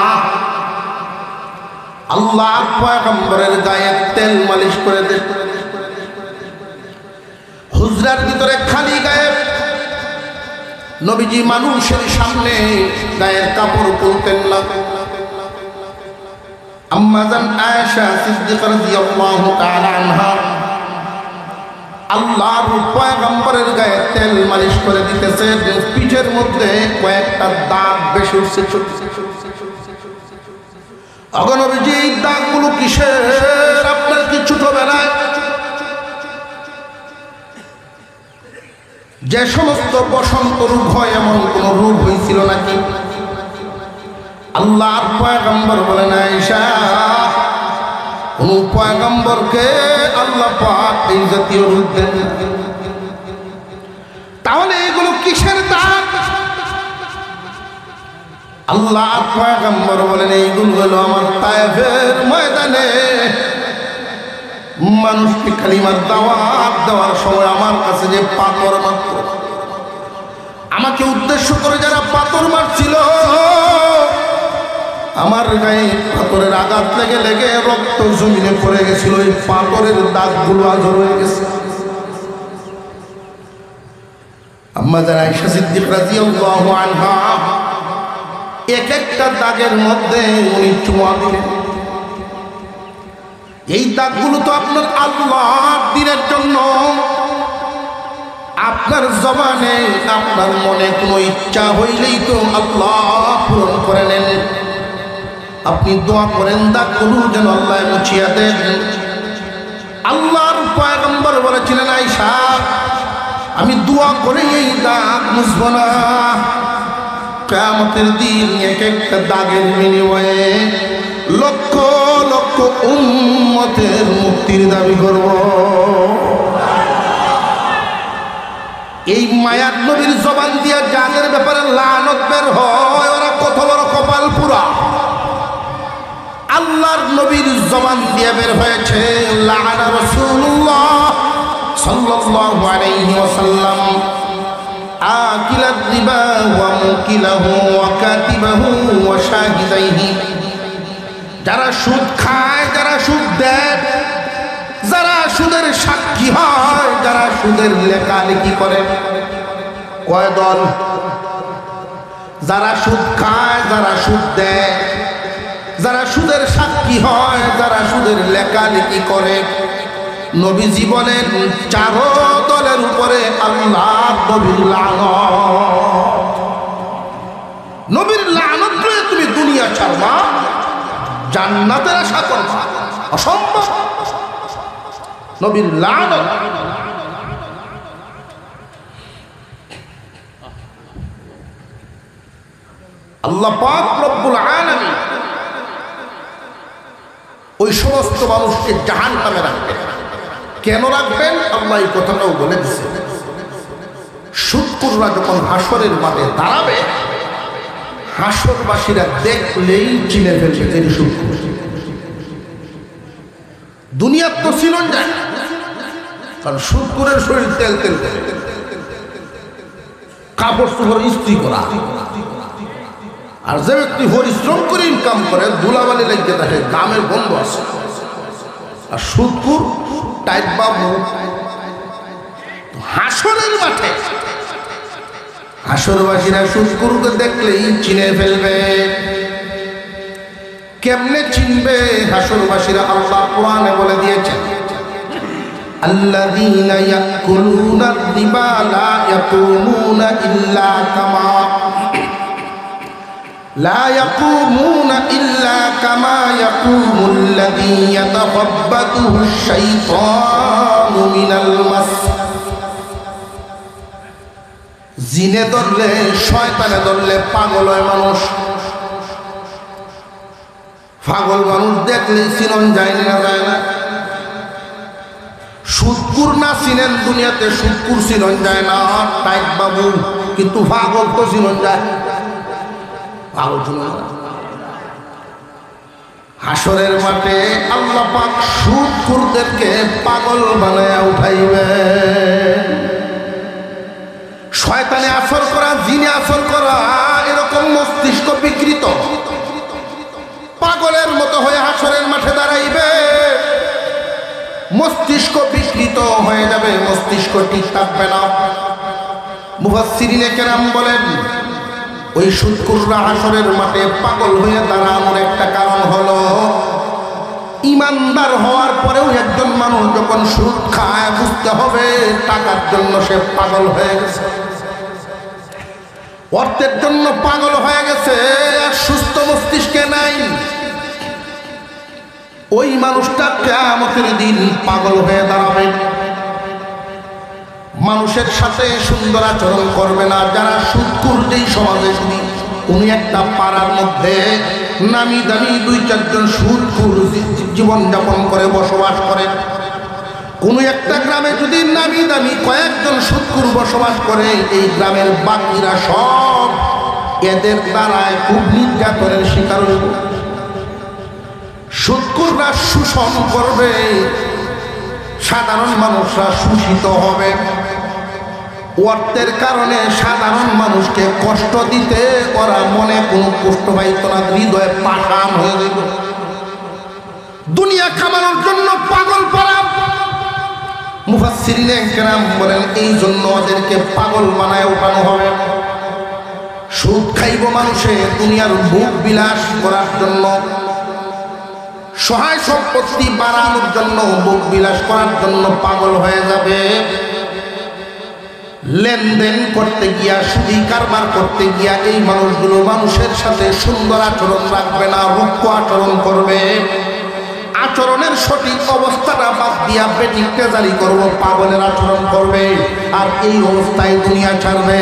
[SPEAKER 1] আল্লাহর পয়গম্বরের গায়ে তেল মালিশ করে দেন। হুজরার ভিতরে খালি গায়ে নবীজি মানুষের সামনে গায়ের কাপড় খুলতেন না। আম্মা জান আয়েশা সিদ্দিকা রাদিয়াল্লাহু তাআলা আনহা আল্লাহর পয়গম্বরের গায়ে তেল মালিশ করে দিতেছে, পিঠের মধ্যে কয়েকটা দাগ বেশি উঠছে। অগণবীজি, এই দাগগুলো কিসের? আপনার কি ছোটবেলায় যে সমস্ত বসন্ত রোগ হয় এমন কোন রোগ হয়েছিল নাকি? আল্লাহর পয়গম্বর বলেন, আয়েশা, কোন পয়গম্বরকে আল্লাহ পাক এই জাতীয় রূপ দেন। তাহলে এগুলো কিসের দাগ? আল্লাহর পয়গম্বর বলেন, এইগুলো হলো আমার তায়েফের ময়দানে মানুষকে কালিমার দাওয়াত দেওয়ার সময় আমার কাছে যে পাথর মারত, আমাকে উদ্দেশ্য করে যারা পাথর মারছিল, আমার গায়ে পাথরের আঘাত লেগে লেগে রক্ত জমিনে পড়ে গেছিল। এই পাথরের দাগগুলো আজ রয়ে গেছে। আম্মা জান আয়েশা সিদ্দিকা রাদিয়াল্লাহু আনহা এক একটা দাগের মধ্যে উনি চুমা দিলেন। এই দাগগুলো তো আপনার আল্লাহর দ্বীনের জন্য। আপনার জবানে, আপনার মনে কোনো ইচ্ছা হইলেই তো আল্লাহ পূরণ করে নেন। আপনি দোয়া করেন দাগগুলো যেন আল্লাহ মুছিয়া দেন। আল্লাহর পয়গম্বর বলেছিলেন, আয়েশা, আমি দোয়া করে এই দাগ মুছব না। কিয়ামতের দিন এক একটা দাগের বিনিময়ে লক্ষ লক্ষ উম্মতের মুক্তির দাবি করব। এই মায়ার নবীর জবান দিয়ে যাদের ব্যাপারে লানত বের হয় ওরা কত বড় কপাল পুরা। আল্লাহর নবীর জবান দিয়ে বের হয়েছে, লাআনা রাসূলুল্লাহ সাল্লাল্লাহু আলাইহি ওয়াসাল্লাম আকিলার রিবা ওয়া মুকিলাহু ওয়া কাতিবাহু ওয়া শাহিদাইহি। যারা সুদ খায়, যারা সুদ দেয়, যারা সুদের সাক্ষী হয়, যারা সুদের লেখালেখি করে, কয় দল? যারা সুদ খায়, যারা সুদ দেয়, যারা সুদের সাক্ষী হয়, যারা সুদের লেখালেখি করে। নবীজি বলেন, চার দলের উপরে আল্লাহর নবীর লানত। নবীর লানত লয়ে তুমি দুনিয়া ছাড়বা, জান্নাতের আশা করবা, অসম্ভব। নবীর লানত। আল্লাহ পাক রব্বুল আলামিন ওই সমস্ত মানুষকে জাহান্নামে রাখবেন। কেন রাখবেন? আল্লাহ এই কথাটাও বলে দিয়েছেন। সুদখোররা যখন হাসরের মাঠে দাঁড়াবে, হাসরবাসীরা দেখলেই চিনে ফেলবে যে সুদখোর। দুনিয়ার তো চিনন যায়, কারণ সুদখোরের শরীর তেল তেল তেল, কাপড় চোপড় ইস্ত্রি করা। আর যে ব্যক্তি পরিশ্রম করে ইনকাম করে, ধুলাবালি লেগে থাকে, দামের বন্ধ আছে। আর সুদখোর টাইট বাবু হাসরের মাঠে হাসরবাসীরা সুদখোরকে দেখলেই চিনে ফেলবে। কেমনে চিনবে হাসরবাসীরা? আল্লাহ কোরআনে বলে দিয়েছেন, আল্লাযীনা ইয়াকুলুনা রিবা লা ইয়াকুমুনা ইল্লা কামা লা ইয়াকুমুনা ইল্লা কামা ইয়াকুমুল্লাযী ইয়াতাখাব্বাতুহু আশ-শাইতানু মিনাল মাস। জিনে ধরলে, শয়তানে ধরলে পাগল হয় মানুষ। পাগল মানুষ দেখলে চিনন যায় না, যায় না। সুদকুর না চিনেন দুনিয়াতে, সুদকুর চিনন যায় না টাইট বাবু, কিন্তু পাগল তো চিনন যায়। পাগল চিনন যায়। হাসরের মাঠে আল্লাহ পাক সুদকুরদেরকে পাগল বানায়া উঠাইবে। শয়তানে আসর করা, জিনে আসর করা, এরকম মস্তিষ্ক বিকৃত পাগলের মতো হয়ে হাসরের মাঠে দাঁড়াইবে। মস্তিষ্ক বিকৃত হয়ে যাবে, মস্তিষ্ক ঠিক থাকবে না। মুফাসসিরিনে কেরাম বলেন ওই সুদকুররা হাসরের মাঠে পাগল হয়ে দাঁড়ানোর একটা কারণ হলো, ইমানদার হওয়ার পরেও একজন মানুষ যখন সুদ খায় বুঝতে হবে টাকার জন্য সে পাগল হয়ে গেছে, অর্থের জন্য পাগল হয়ে গেছে, আর সুস্থ মস্তিষ্কে নাই। ওই মানুষটা কিয়ামতের দিন পাগল হয়ে দাঁড়াবে। মানুষের সাথে সুন্দর আচরণ করবে না। যারা সুদখোর, যেই সমাজে শুনি কোন একটা পাড়ার মধ্যে নামি দামি 2-4 জন সুদখোর জীবনযাপন করে বসবাস করে, কোন একটা গ্রামে যদি নামি দামি কয়েকজন সুদখোর বসবাস করে, এই গ্রামের বাকিরা সব এদের দ্বারায় খুব নির্যাতনের শিকার হইব। সুদখোররা শোষণ করবে, সাধারণ মানুষরা শোষিত হবে। অর্থের কারণে সাধারণ মানুষকে কষ্ট দিতে ওরা মনে কোনো কষ্ট পাইত না, হৃদয়ে পাষাণ হয়ে যাইব। দুনিয়া কামানোর জন্য পাগল পারা। মুফাসসিরিনে কেরাম বলেন এই জন্য ওদেরকে পাগল বানায় উঠানো হবে। সুদ খাইব মানুষে দুনিয়ার ভোগ বিলাস করার জন্য, সহায় সম্পত্তি বাড়ানোর জন্য, ভোগ বিলাস করার জন্য পাগল হয়ে যাবে। লেনদেন করতে গিয়া, সুদি কারবার করতে গিয়া এই মানুষগুলো মানুষের সাথে সুন্দর আচরণ রাখবে না, রুক্ষ আচরণ করবে। আচরণের সঠিক অবস্থাটা বাদ দিয়া বেটিক তেজারি করব, পাগলের আচরণ করবে। আর এই অবস্থায় দুনিয়া ছাড়বে।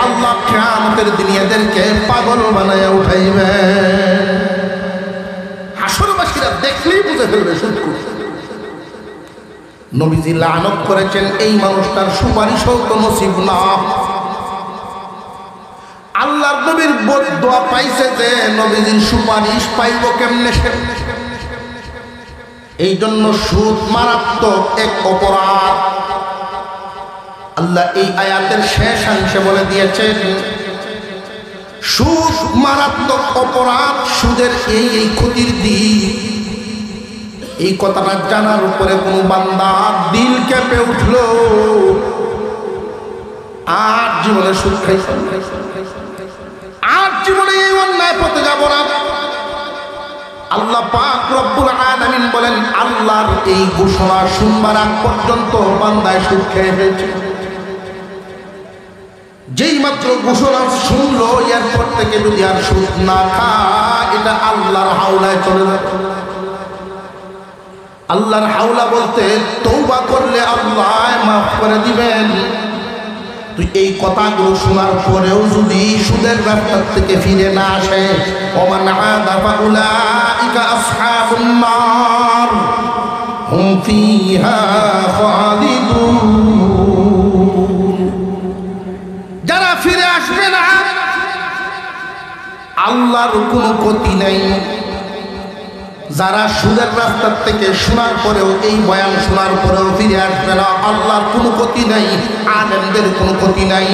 [SPEAKER 1] আল্লাহ কিয়ামতের দিন এদেরকে পাগল বানায়া উঠাইবে। হাসরবাসীরা দেখলেই বুঝে ফেলবে সুদখোর। নবীজি লানত করেছেন এই মানুষটার সুপারিশও তো নসিব না। আল্লাহর নবীর বদদোয়া পাইছে যে নবীজির সুপারিশ পাইব কেমনে সে। এই জন্য সুদ মারাত্মক এক অপরাধ। আল্লাহ এই আয়াতের শেষ অংশে বলে দিয়েছেন সুদ মারাত্মক অপরাধ, সুদের এই এই ক্ষতির দিক। এই কথাটা জানার উপরে কোন বান্দা দিল কেঁপে উঠল, আর জীবনে সুদ খাইছে, আর জীবনে এই অন্যায় পথে যাব না। আল্লাহ পাক রব্বুল আলামিন বলেন আল্লাহর এই ঘোষণা শুনবার আগ পর্যন্ত বান্দায় সুদ খেয়ে ফেলছে। যেই মাত্র ঘোষণা শুনলো এরপর থেকে যদি আর সুদ না খায়, এটা আল্লাহর হাওলায় চলে যাবে। আল্লাহর হাওলা বলতে তওবা করলে আল্লাহ মাফ করে দিবেন। তুই এই কথাগুলো শোনার পরেও যদি সুদের ব্যবসা থেকে ফিরে না আসে, ওমান আদা ফাউলাইকা আসহাবুন নার হুম ফিহা খালিদুন। যারা ফিরে আসবে না, আল্লাহর কোনো ক্ষতি নেই। যারা সুদের রাস্তার থেকে শোনার পরেও, এই বয়ান শোনার পরেও ফিরে আসবে না, আল্লাহর কোনো ক্ষতি নাই, আলেমদের কোনো ক্ষতি নাই।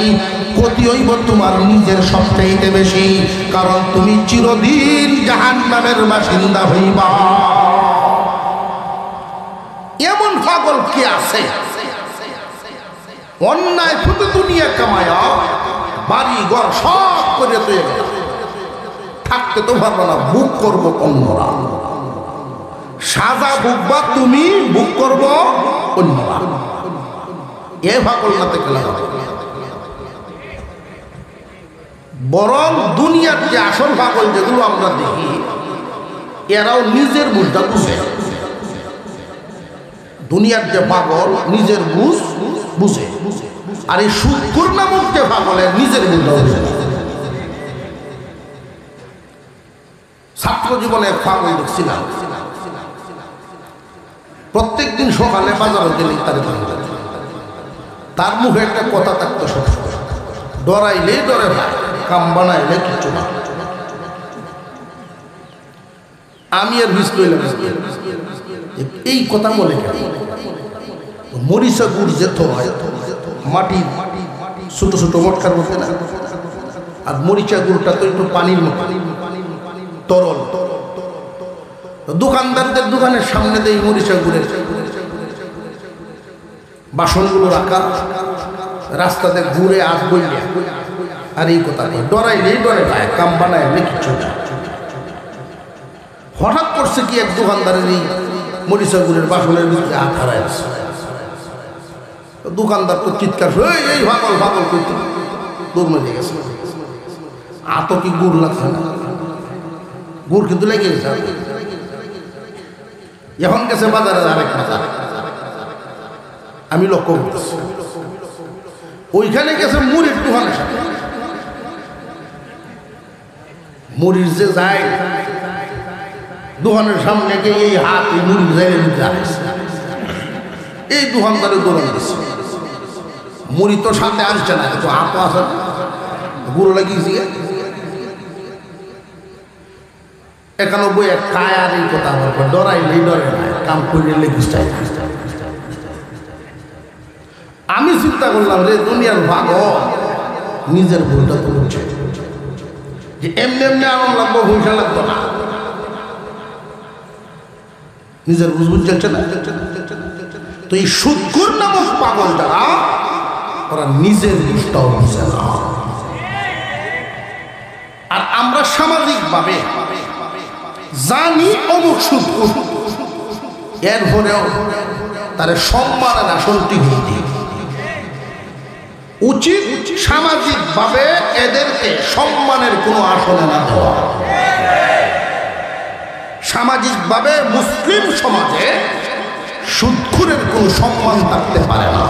[SPEAKER 1] ক্ষতি হইব তোমার নিজের সবচাইতে বেশি, কারণ তুমি চিরদিন জাহান্নামের বাসিন্দা হইবা। এমন পাগল কে আছে অন্যায় ফুটে দুনিয়া কামায়া বাড়ি ঘর সব করে তুই থাকতে তো পারবো না, বুক করবো অন্যরা। সাজা বুকবা তুমি, বুক করব অন্যরা। এ পাগল না থেকে বরং দুনিয়ার যে আসল পাগল যেগুলো আমরা দেখি এরাও নিজের বুঝটা বুঝে। দুনিয়ার যে পাগল নিজের বুঝ বুঝে, আর এই সুদখোর নামক যে পাগলের নিজের বুঝটা বুঝে। ছাত্র জীবনে এক পাগল দেখছিলাম, প্রত্যেক দিন সকালে বাজারে গেলে তার মুখে একটা কথা থাকতো, ডরাইলে ডরে ভাই, কাম বানাইলে কিচ্ছু না। আমি আর বিষ লইলাম, এই কথা বলে মরিচা গুড় যেত হয় মাটি ছোট ছোট মটকার মধ্যে না, আর মরিচা গুড়টা তো একটু পানির মতো তরল। দোকানদারদের দোকানের সামনে দিয়ে মরিচা গুড়ের বাসনগুলো রাখা, রাস্তাতে ঘুরে আস বইলে, আর এই কথা ডরাইলেই ডরে ভাই, কাম বানাইলে কিচ্ছু না। হঠাৎ করছে কি এক দোকানদারের এই মরিচা গুড়ের বাসনের ভিতরে হাত হারায় আছে। দোকানদার তো চিৎকার, এই ভাগল ভাগল করতে দৌড় মেরে গেছে। আতো কি গুড় লাগছে না, গুড় কিন্তু লেগে গেছে। এখন গেছে বাজারে আরেক বাজার, আমি লক্ষ্য করতেছি ওইখানে গেছে মুড়ির দোকানের সাথে। মুড়ির যে যায় দোকানের সামনে গিয়ে এই হাত এই মুড়ির জায়গায় নিতে আসছে, এই দোকানদারের দোকান দিচ্ছে। মুড়ি তো সাথে আসছে না, কিন্তু হাতও আসে না, গুঁড়ো লাগিয়েছি। 91 এক খায় আর এই কথা বলবো, ডরাইলেই ডরে না, কাম করে লেগিস। আমি চিন্তা করলাম রে দুনিয়ার ভাগ নিজের ভুলটা তো বুঝছে, যে এমনি এমনি আনন্দ লাগবো, ভুলটা লাগতো না, নিজের বুঝ চলছে না। তো এই সুদখোর নামক পাগল যারা, ওরা নিজের বুঝটাও বুঝে না। আর আমরা সামাজিক ভাবে জানি অমুক সুদখোর, এরপরেও তার সম্মানের আসনটি হইতে উচিত সামাজিক ভাবে এদেরকে সম্মানের কোনো আসনে না দেওয়া। সামাজিক ভাবে মুসলিম সমাজে সুদখোরের কোনো সম্মান থাকতে পারে না।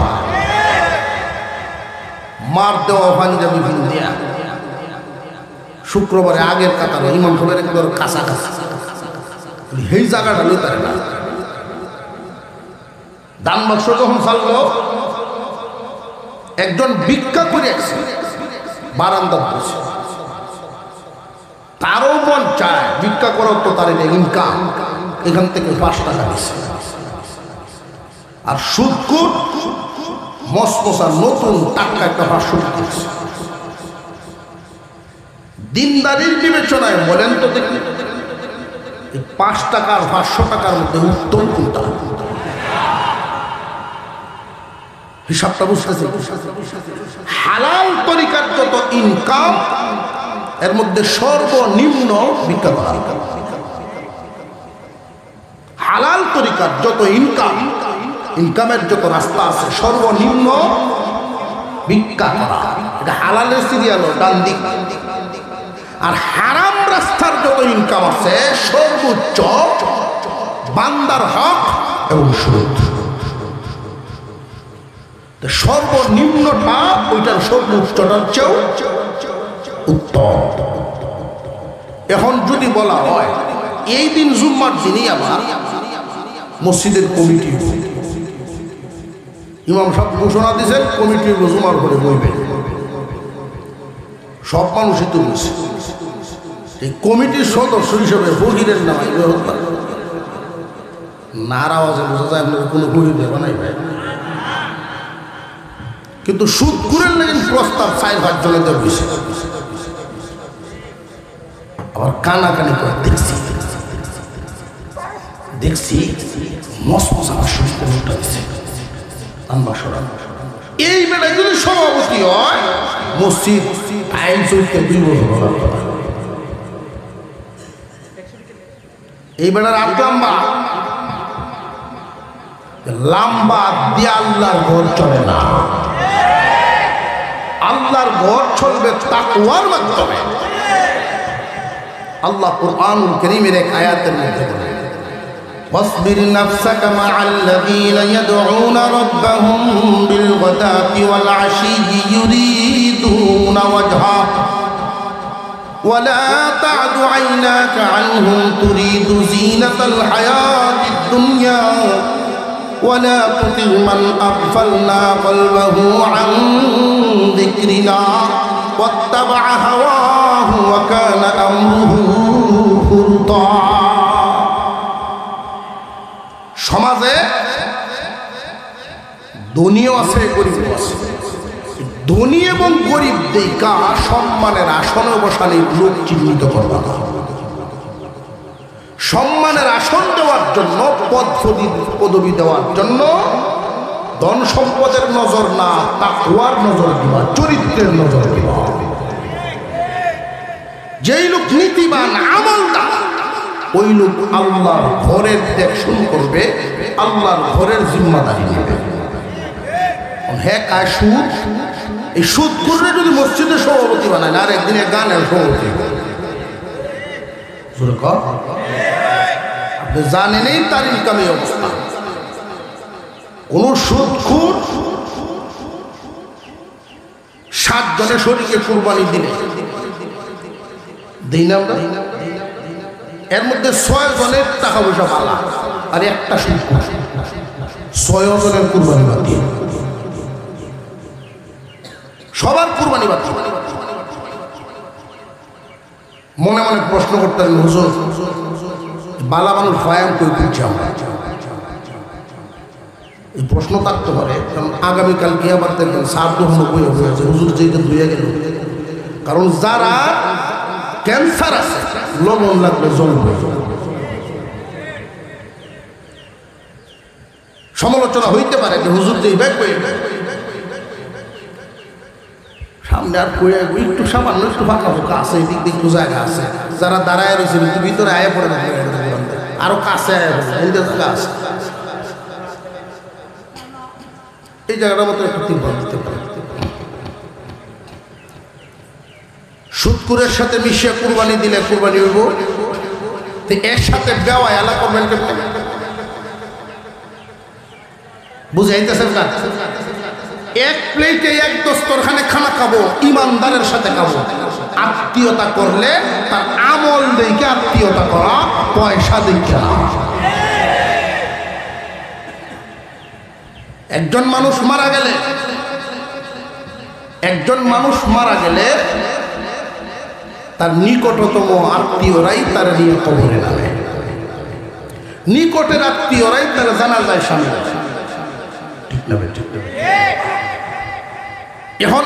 [SPEAKER 1] মার দেওয়া পাঞ্জাবি ভিন্দিয়া শুক্রবারে আগের কাতারে ইমাম সাহেবের একবার কাছাকাছি এই জায়গাটা লইতে পারে না। দান বাক্স যখন চাললো, একজন ভিক্ষা করে আসছে বারান্দা বসে, তারও মন চায় ভিক্ষা করার, তো তার ইনকাম, এখান থেকে 5 টাকা দিচ্ছে। আর সুদখোর মসমসা নতুন টাটকা একটা 500 টাকা দিচ্ছে। দিনদারির বিবেচনায় বলেন তো দেখি, এই 5 টাকা আর 500 টাকার মধ্যে উত্তম কোনটা? হিসাবটা বুঝতেছে? হালাল তরিকার যত ইনকাম, এর মধ্যে সর্বনিম্ন ভিক্ষা করা। হালাল তরিকার যত ইনকাম, ইনকামের যত রাস্তা আছে, সর্বনিম্ন ভিক্ষা করা। এটা হালালের সিরিয়াল ডান দিক। আর হারাম রাস্তার যত ইনকাম আছে, সর্বোচ্চ বান্দার হক এবং সুদ। সর্বনিম্নটা ওইটার সর্বোচ্চটার চেয়েও উত্তম। এখন যদি বলা হয় এই দিন জুম্মার দিনই আবার মসজিদের কমিটি, ইমাম সাহেব ঘোষণা দিয়েছেন কমিটি জুমার করে বইবে, সব মানুষই তো বুঝছে। এই কমিটির সদস্য হিসেবে ফকিরের নাম নার আওয়াজে বোঝা যায় আপনাকে কোনো ফকির দেবা নাই ভাই। কিন্তু সুদখোরের লাগে প্রস্তাব 4-5 জনে দেওয়া বেশি, আবার কানাকানি করে দেখছি মসমস আমার সুস্থ লোকটা দিচ্ছে। এই বেলায় যদি সভাপতি হয়, মসজিদ আইন চলতে 2 বছর। এই বেলার আর লম্বা লম্বা দিয়ে আল্লাহর ঘর চলে না। আল্লাহ আল্লাহর ঘর চলবে তাকওয়ার মাধ্যমে। আল্লাহ কুরআনুল কারীমের এক আয়াতের মধ্যে বলেন, واصبر نفسك مع الذين يدعون ربهم بالغداة والعشي يريدون وجهه ولا تعد عيناك عنهم تريد زينة الحياة الدنيا ولا تطع من أغفلنا قلبه عن ذكرنا واتبع هواه وكان أمره فرطا। সমাজে ধনীও আছে গরিব আছে, ধনী এবং গরিব দেখা সম্মানের আসনে বসালে লোক চিহ্নিত করবা না। সম্মানের আসন দেওয়ার জন্য, পদবি দেওয়ার জন্য ধন সম্পদের নজর না, তাকওয়ার নজর দিবা, চরিত্রের নজর দিবা। যেই লোক নীতিবান আমলদার, ওই লোক আল্লাহর ঘরের দেখশন করবে, আল্লাহর ঘরের জিম্মাদারি নেবে। হ্যাঁ কায় সুদ, এই সুদ করলে যদি মসজিদের সভাপতি বানায় না, আর একদিনে গানের সভাপতি আপনি জানেনই তার ইনকামে অবস্থা। কোন সুদখোর 7 জনের শরীরকে কুরবানি দিলে দিই না আমরা, এর মধ্যে 6 জনের টাকা পয়সা পালা, আর একটা সুদখোর 6 জনের কুরবানি বাদ দিয়ে সবার কুরবানি বাদ দিয়ে। মনে মনে প্রশ্ন করতেন, হুজুর বালা মানুষ ফায়াম কই করছি আমরা? এই প্রশ্ন থাকতে পারে, কারণ আগামীকাল কি আবার দেখবেন সার দোহন হয়েছে, হুজুর যেটা ধুয়ে গেল। কারণ যারা ক্যান্সার আছে, লবণ লাগলে জ্বলবে। সমালোচনা হইতে পারে যে হুজুর যেই ব্যাগ সামনে আর একটু সামান্য একটু ফাঁকা ফাঁকা আছে, এদিক দিয়ে একটু জায়গা আছে, যারা দাঁড়ায় রয়েছে ভিতরে আয়া পড়ে আরো কাছে আয়া জায়গা আছে, এই জায়গাটার মতো একটু তিনবার দিতে পারে। সুদকুরের সাথে মিশিয়ে কুরবানি দিলে কুরবানি হইব, এর সাথে বেওয়া এলা করবেন কেমন? বুঝাইতেছেন না? এক প্লেটে এক দস্তরখানে খানা খাবো, ইমানদারের সাথে খাবো। আত্মীয়তা করলে তার আমল দেখে আত্মীয়তা করা, পয়সা দেখে না। একজন মানুষ মারা গেলে তার নিকটতম আত্মীয়রাই তার নিয়ে কবরে নামে, নিকটের আত্মীয়রাই তার জানাজায় সামিল। ঠিক না? এখন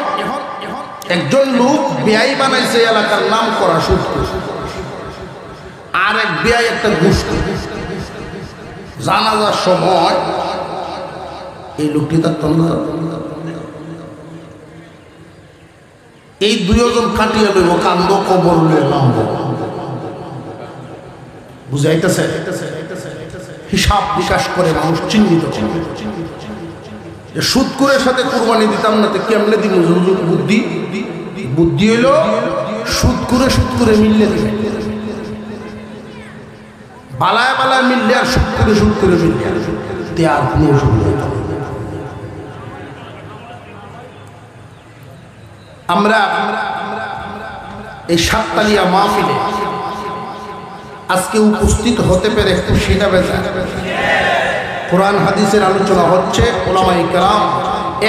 [SPEAKER 1] একজন লোক বেয়াই বানাইছে এলাকার নাম করা সুদখোর, আর এক বেয়াই একটা ঘুষখোর। জানাজার সময় এই লোকটি তার এই দুইজন কাটিয়ে লইব, কান্দ কবর নামব। বুঝাইতেছে? হিসাব বিকাশ করে মানুষ চিহ্নিত করে যে সুদখোরের সাথে কুরবানি দিতাম না, তো কেমনে দিব? বুদ্ধি হইল সুদখোরে মিললে দিবে, বালায় বালায় মিললে, আর সুদখোরে মিললে আর কোনো অসুবিধা হইত। আমরা এই সাততালিয়া মাহফিলে আজকে উপস্থিত হতে পেরে খুশি না বেজার? কোরআন হাদিসের আলোচনা হচ্ছে, উলামায়ে কেরাম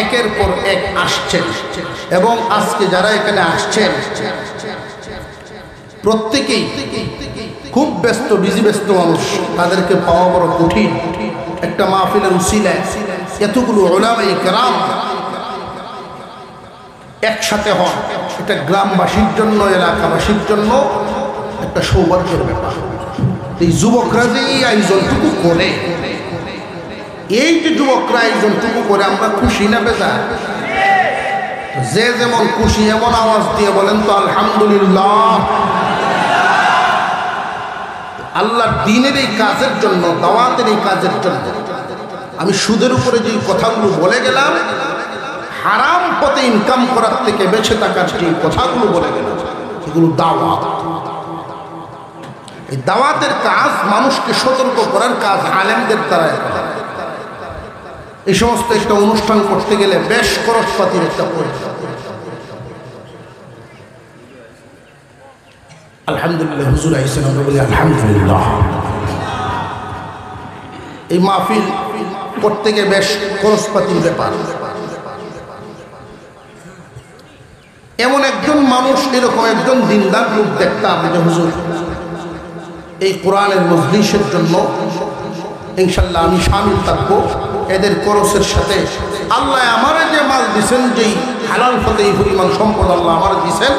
[SPEAKER 1] একের পর এক আসছেন, এবং আজকে যারা এখানে আসছেন প্রত্যেকেই খুব ব্যস্ত, ব্যস্ত মানুষ, তাদেরকে পাওয়া বড় কঠিন। একটা মাহফিলের উসিলায় এতগুলো উলামায়ে কেরাম একসাথে হন, এটা গ্রামবাসীর জন্য, এলাকাবাসীর জন্য একটা সৌভাগ্যের ব্যাপার। এই যুবকরা যে এই আয়োজনটুকু করে, এই যে যুবকরা আয়োজনটুকু করে, আমরা খুশি না বেজার? যে যেমন খুশি এমন আওয়াজ দিয়ে বলেন তো আলহামদুলিল্লাহ। আল্লাহর দ্বীনের এই কাজের জন্য, দাওয়াতের এই কাজের জন্য আমি সুদের উপরে যে কথাগুলো বলে গেলাম, হারাম পথে ইনকাম করার থেকে বেঁচে থাকার যে কথাগুলো বলে গেল এগুলো দাওয়াত। এই দাওয়াতের কাজ মানুষকে সতর্ক করার কাজ আলেমদের দ্বারা। এই সমস্ত একটা অনুষ্ঠান করতে গেলে বেশ খরচপাতির একটা প্রয়োজন। আলহামদুলিল্লাহ হুজুর আইসেন, আমরা বলি আলহামদুলিল্লাহ। এই মাহফিল করতে গিয়ে বেশ খরচপাতির ব্যাপার। এমন একজন মানুষ, এরকম একজন দিনদার লোক দেখতাম যে হুজুর এই কোরআনের মজলিসের জন্য ইনশাল্লাহ আমি শামিল থাকবো, এদের খরচের সাথে আল্লাহ আমার যে মাল দিছেন, যেই হালাল পথে এই পরিমাণ সম্পদ আল্লাহ আমার দিছেন,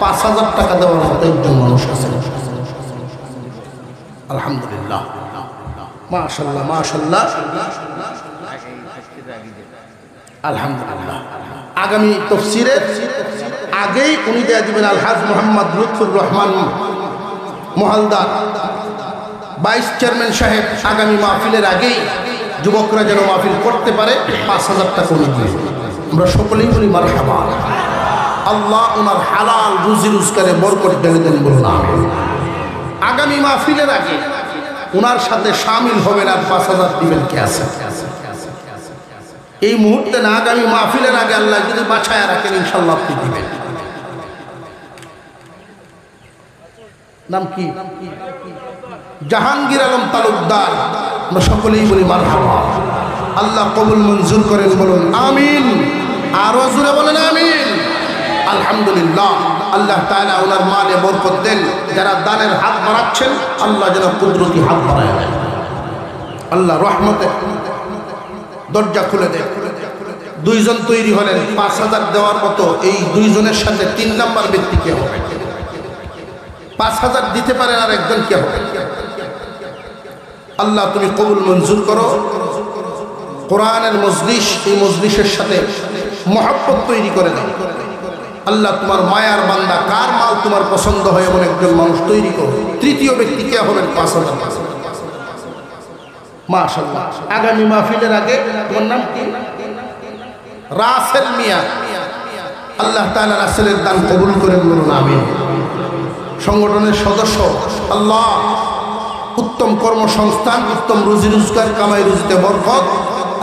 [SPEAKER 1] 5,000 টাকা দেওয়ার মতো একজন মানুষ আছেন। আলহামদুলিল্লাহ, মাশাআল্লাহ মাশাআল্লাহ, আলহামদুলিল্লাহ। আগামী তাফসীরের আগেই উনি দেয়া দিবেন আলহাজ মোহাম্মদ লুৎফুর রহমান মহালদার, ভাইস চেয়ারম্যান সাহেব। আগামী মাহফিলের আগেই যুবকরা যেন মাহফিল করতে পারে 5,000 টাকা উনি দিবেন। আমরা সকলেই বলি মারহাবা। আল্লাহ ওনার হালাল রুজি রোজগারে বরকত ঢেলে দেন, বলুন আমিন। আগামী মাহফিলের আগে ওনার সাথে শামিল হবেন আর 5,000 দিবেন কে আছে? এই মুহূর্তে না, আগামী মাহফিলের আগে আল্লাহ যদি বাছায় রাখেন ইনশাল্লাহ আপনি দিবেন। নাম কি? জাহাঙ্গীর আলম তালুকদার। আমরা সকলেই বলি মারহাবা। আল্লাহ কবুল মঞ্জুর করেন, বলুন আমিন। আরো জোরে বলেন আমিন। আলহামদুলিল্লাহ। আল্লাহ তাআলা ওনার মালে বরকত দেন। যারা দানের হাত বাড়াচ্ছেন আল্লাহ যেন কুদরতি হাত বাড়ায় দেন, আল্লাহ রহমতে দরজা খুলে দেন। দুইজন তৈরি হলেন 5,000 দেওয়ার মতো। এই দুইজনের সাথে 3 নাম্বার ব্যক্তি কে হবে? 5,000 দিতে পারেন আর একজন কে হবে? আল্লাহ তুমি কবুল মঞ্জুর করো। কোরআনের মজলিস, এই মজলিসের সাথে মহব্বত তৈরি করে দাও। আল্লাহ তোমার মায়ার বান্দা, কার মাল তোমার পছন্দ হয় এমন একজন মানুষ তৈরি করো। তৃতীয় ব্যক্তি কে হবেন? 5,000। মাশাআল্লাহ। আগামী মাহফিলের আগে তোমার নাম কি? রাসেল মিয়া। আল্লাহ তাআলা রাসেলের দান কবুল করেন, বলুন আমিন। সংগঠনের সদস্য, আল্লাহ উত্তম কর্মসংস্থান, উত্তম রুজি রোজগার, কামাই রুজিতে বরকত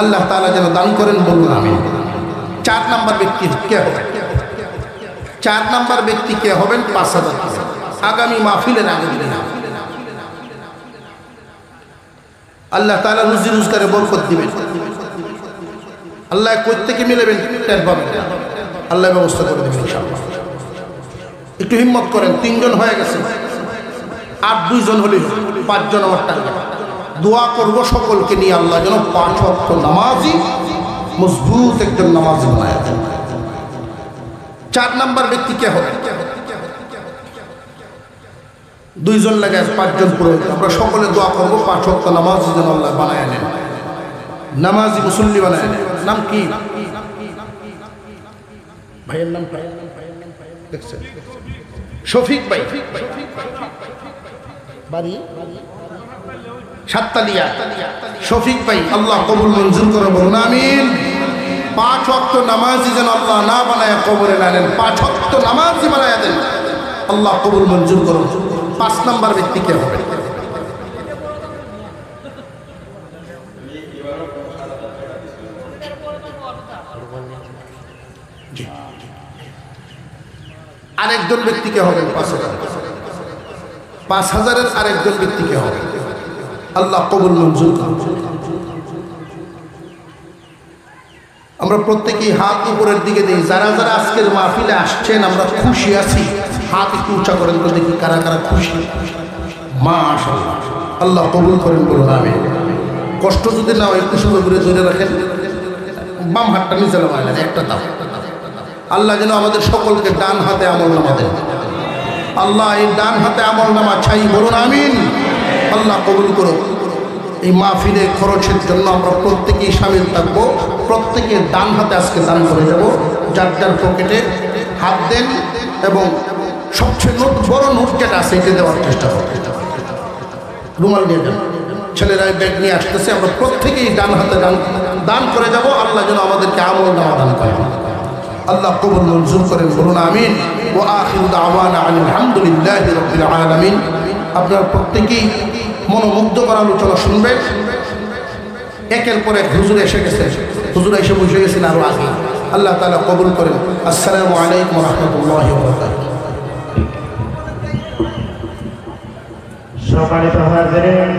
[SPEAKER 1] আল্লাহ তাআলা যেন দান করেন, বলুন আমিন। 4 নাম্বার ব্যক্তি কে হবে? 4 নাম্বার ব্যক্তি কে হবেন? 5,000 আগামী মাহফিলের আগে দিবেন। আল্লাহ তাআলা রুজি রোজগারে বরকত দিবেন। আল্লাহ কই থেকে মিলাবেন টের পাবেন, আল্লাহ ব্যবস্থা করে দেবেন ইনশাআল্লাহ। একটু হিম্মত করেন। 3 জন হয়ে গেছে, আর 2 জন হলে 5 জন আমার টার্গেট। দোয়া করব সকলকে নিয়ে আল্লাহ যেন 5 ওয়াক্ত নামাজি, মজবুত একজন নামাজি বানায় দেন। 4 নাম্বার ব্যক্তি কে হবে? 2 জন লাগে 5 জন পুরো। আমরা সকলে দোয়া করবো 5 ওয়াক্ত নামাজি যেন আল্লাহ বানায় নেন, নামাজি মুসল্লি বানায় নেন। নাম কি? ভাইয়ের নাম দেখছেন? শফিক ভাই, বাড়ি সাততালিয়া। শফিক ভাই আল্লাহ কবুল মঞ্জুর করে, বলুন আমিন। 5 ওয়াক্ত নামাজি যেন আল্লাহ না বানায় কবরে না নেন, 5 ওয়াক্ত নামাজি বানায় দেন, আল্লাহ কবুল মঞ্জুর করুন। 5 নাম্বার ব্যক্তি কে হবে? আরেকজন ব্যক্তিকে হবে 5,000 আরেকজন ব্যক্তিকে হবে, আল্লাহ কবুল মঞ্জুর করুন। আমরা প্রত্যেকেই হাত উপরের দিকে দিই। যারা যারা আজকের মাহফিলে আসছেন আমরা খুশি আছি, হাত একটু উঁচা করেন তো দেখি কারা কারা খুশি। মাশাআল্লাহ, আল্লাহ কবুল করেন, বলুন আমিন। কষ্ট যদি না হয় একটু সুন্দর করে ধরে রাখেন, বাম হাতটা নিচে নামায় না, একটা দাও। আল্লাহ যেন আমাদের সকলকে ডান হাতে আমল নামা দেন। আল্লাহ এই ডান হাতে আমল নামা চাই, বলুন আমিন। আল্লাহ কবুল করুন। এই মাহফিলে খরচের জন্য আমরা প্রত্যেকেই শামিল থাকবো। প্রত্যেকে ডান হাতে আজকে দান করে যাব। যার যার পকেটে হাত দেন এবং সবচেয়ে বড় নোট যেটা আছে এটা দেওয়ার চেষ্টা করবেন। রুমাল নিয়ে যান, ছেলেরা ব্যাগ নিয়ে আসতেছে। আমরা প্রত্যেকেই ডান হাতে দান দান করে যাব, আল্লাহ যেন আমাদেরকে আমল নামা দান করেন। আল্লাহ কবুল মঞ্জুর করেন, বলুন আমিন। ওয়া আখিরু দাওয়ানা আলহামদুলিল্লাহি রাব্বিল আলামিন। আপনারা প্রত্যেকেই মনোমুগ্ধ করা আলোচনা শুনবেন। একের পর এক হুজুর এসে গেছে, হুজুর এসে বসে গেছেন আরো আগে। আল্লাহ তাআলা কবুল করেন। আসসালামু আলাইকুম ওয়া রাহমাতুল্লাহি ওয়া বারাকাতুহু।
[SPEAKER 2] সম্মানিত হাজিরিন,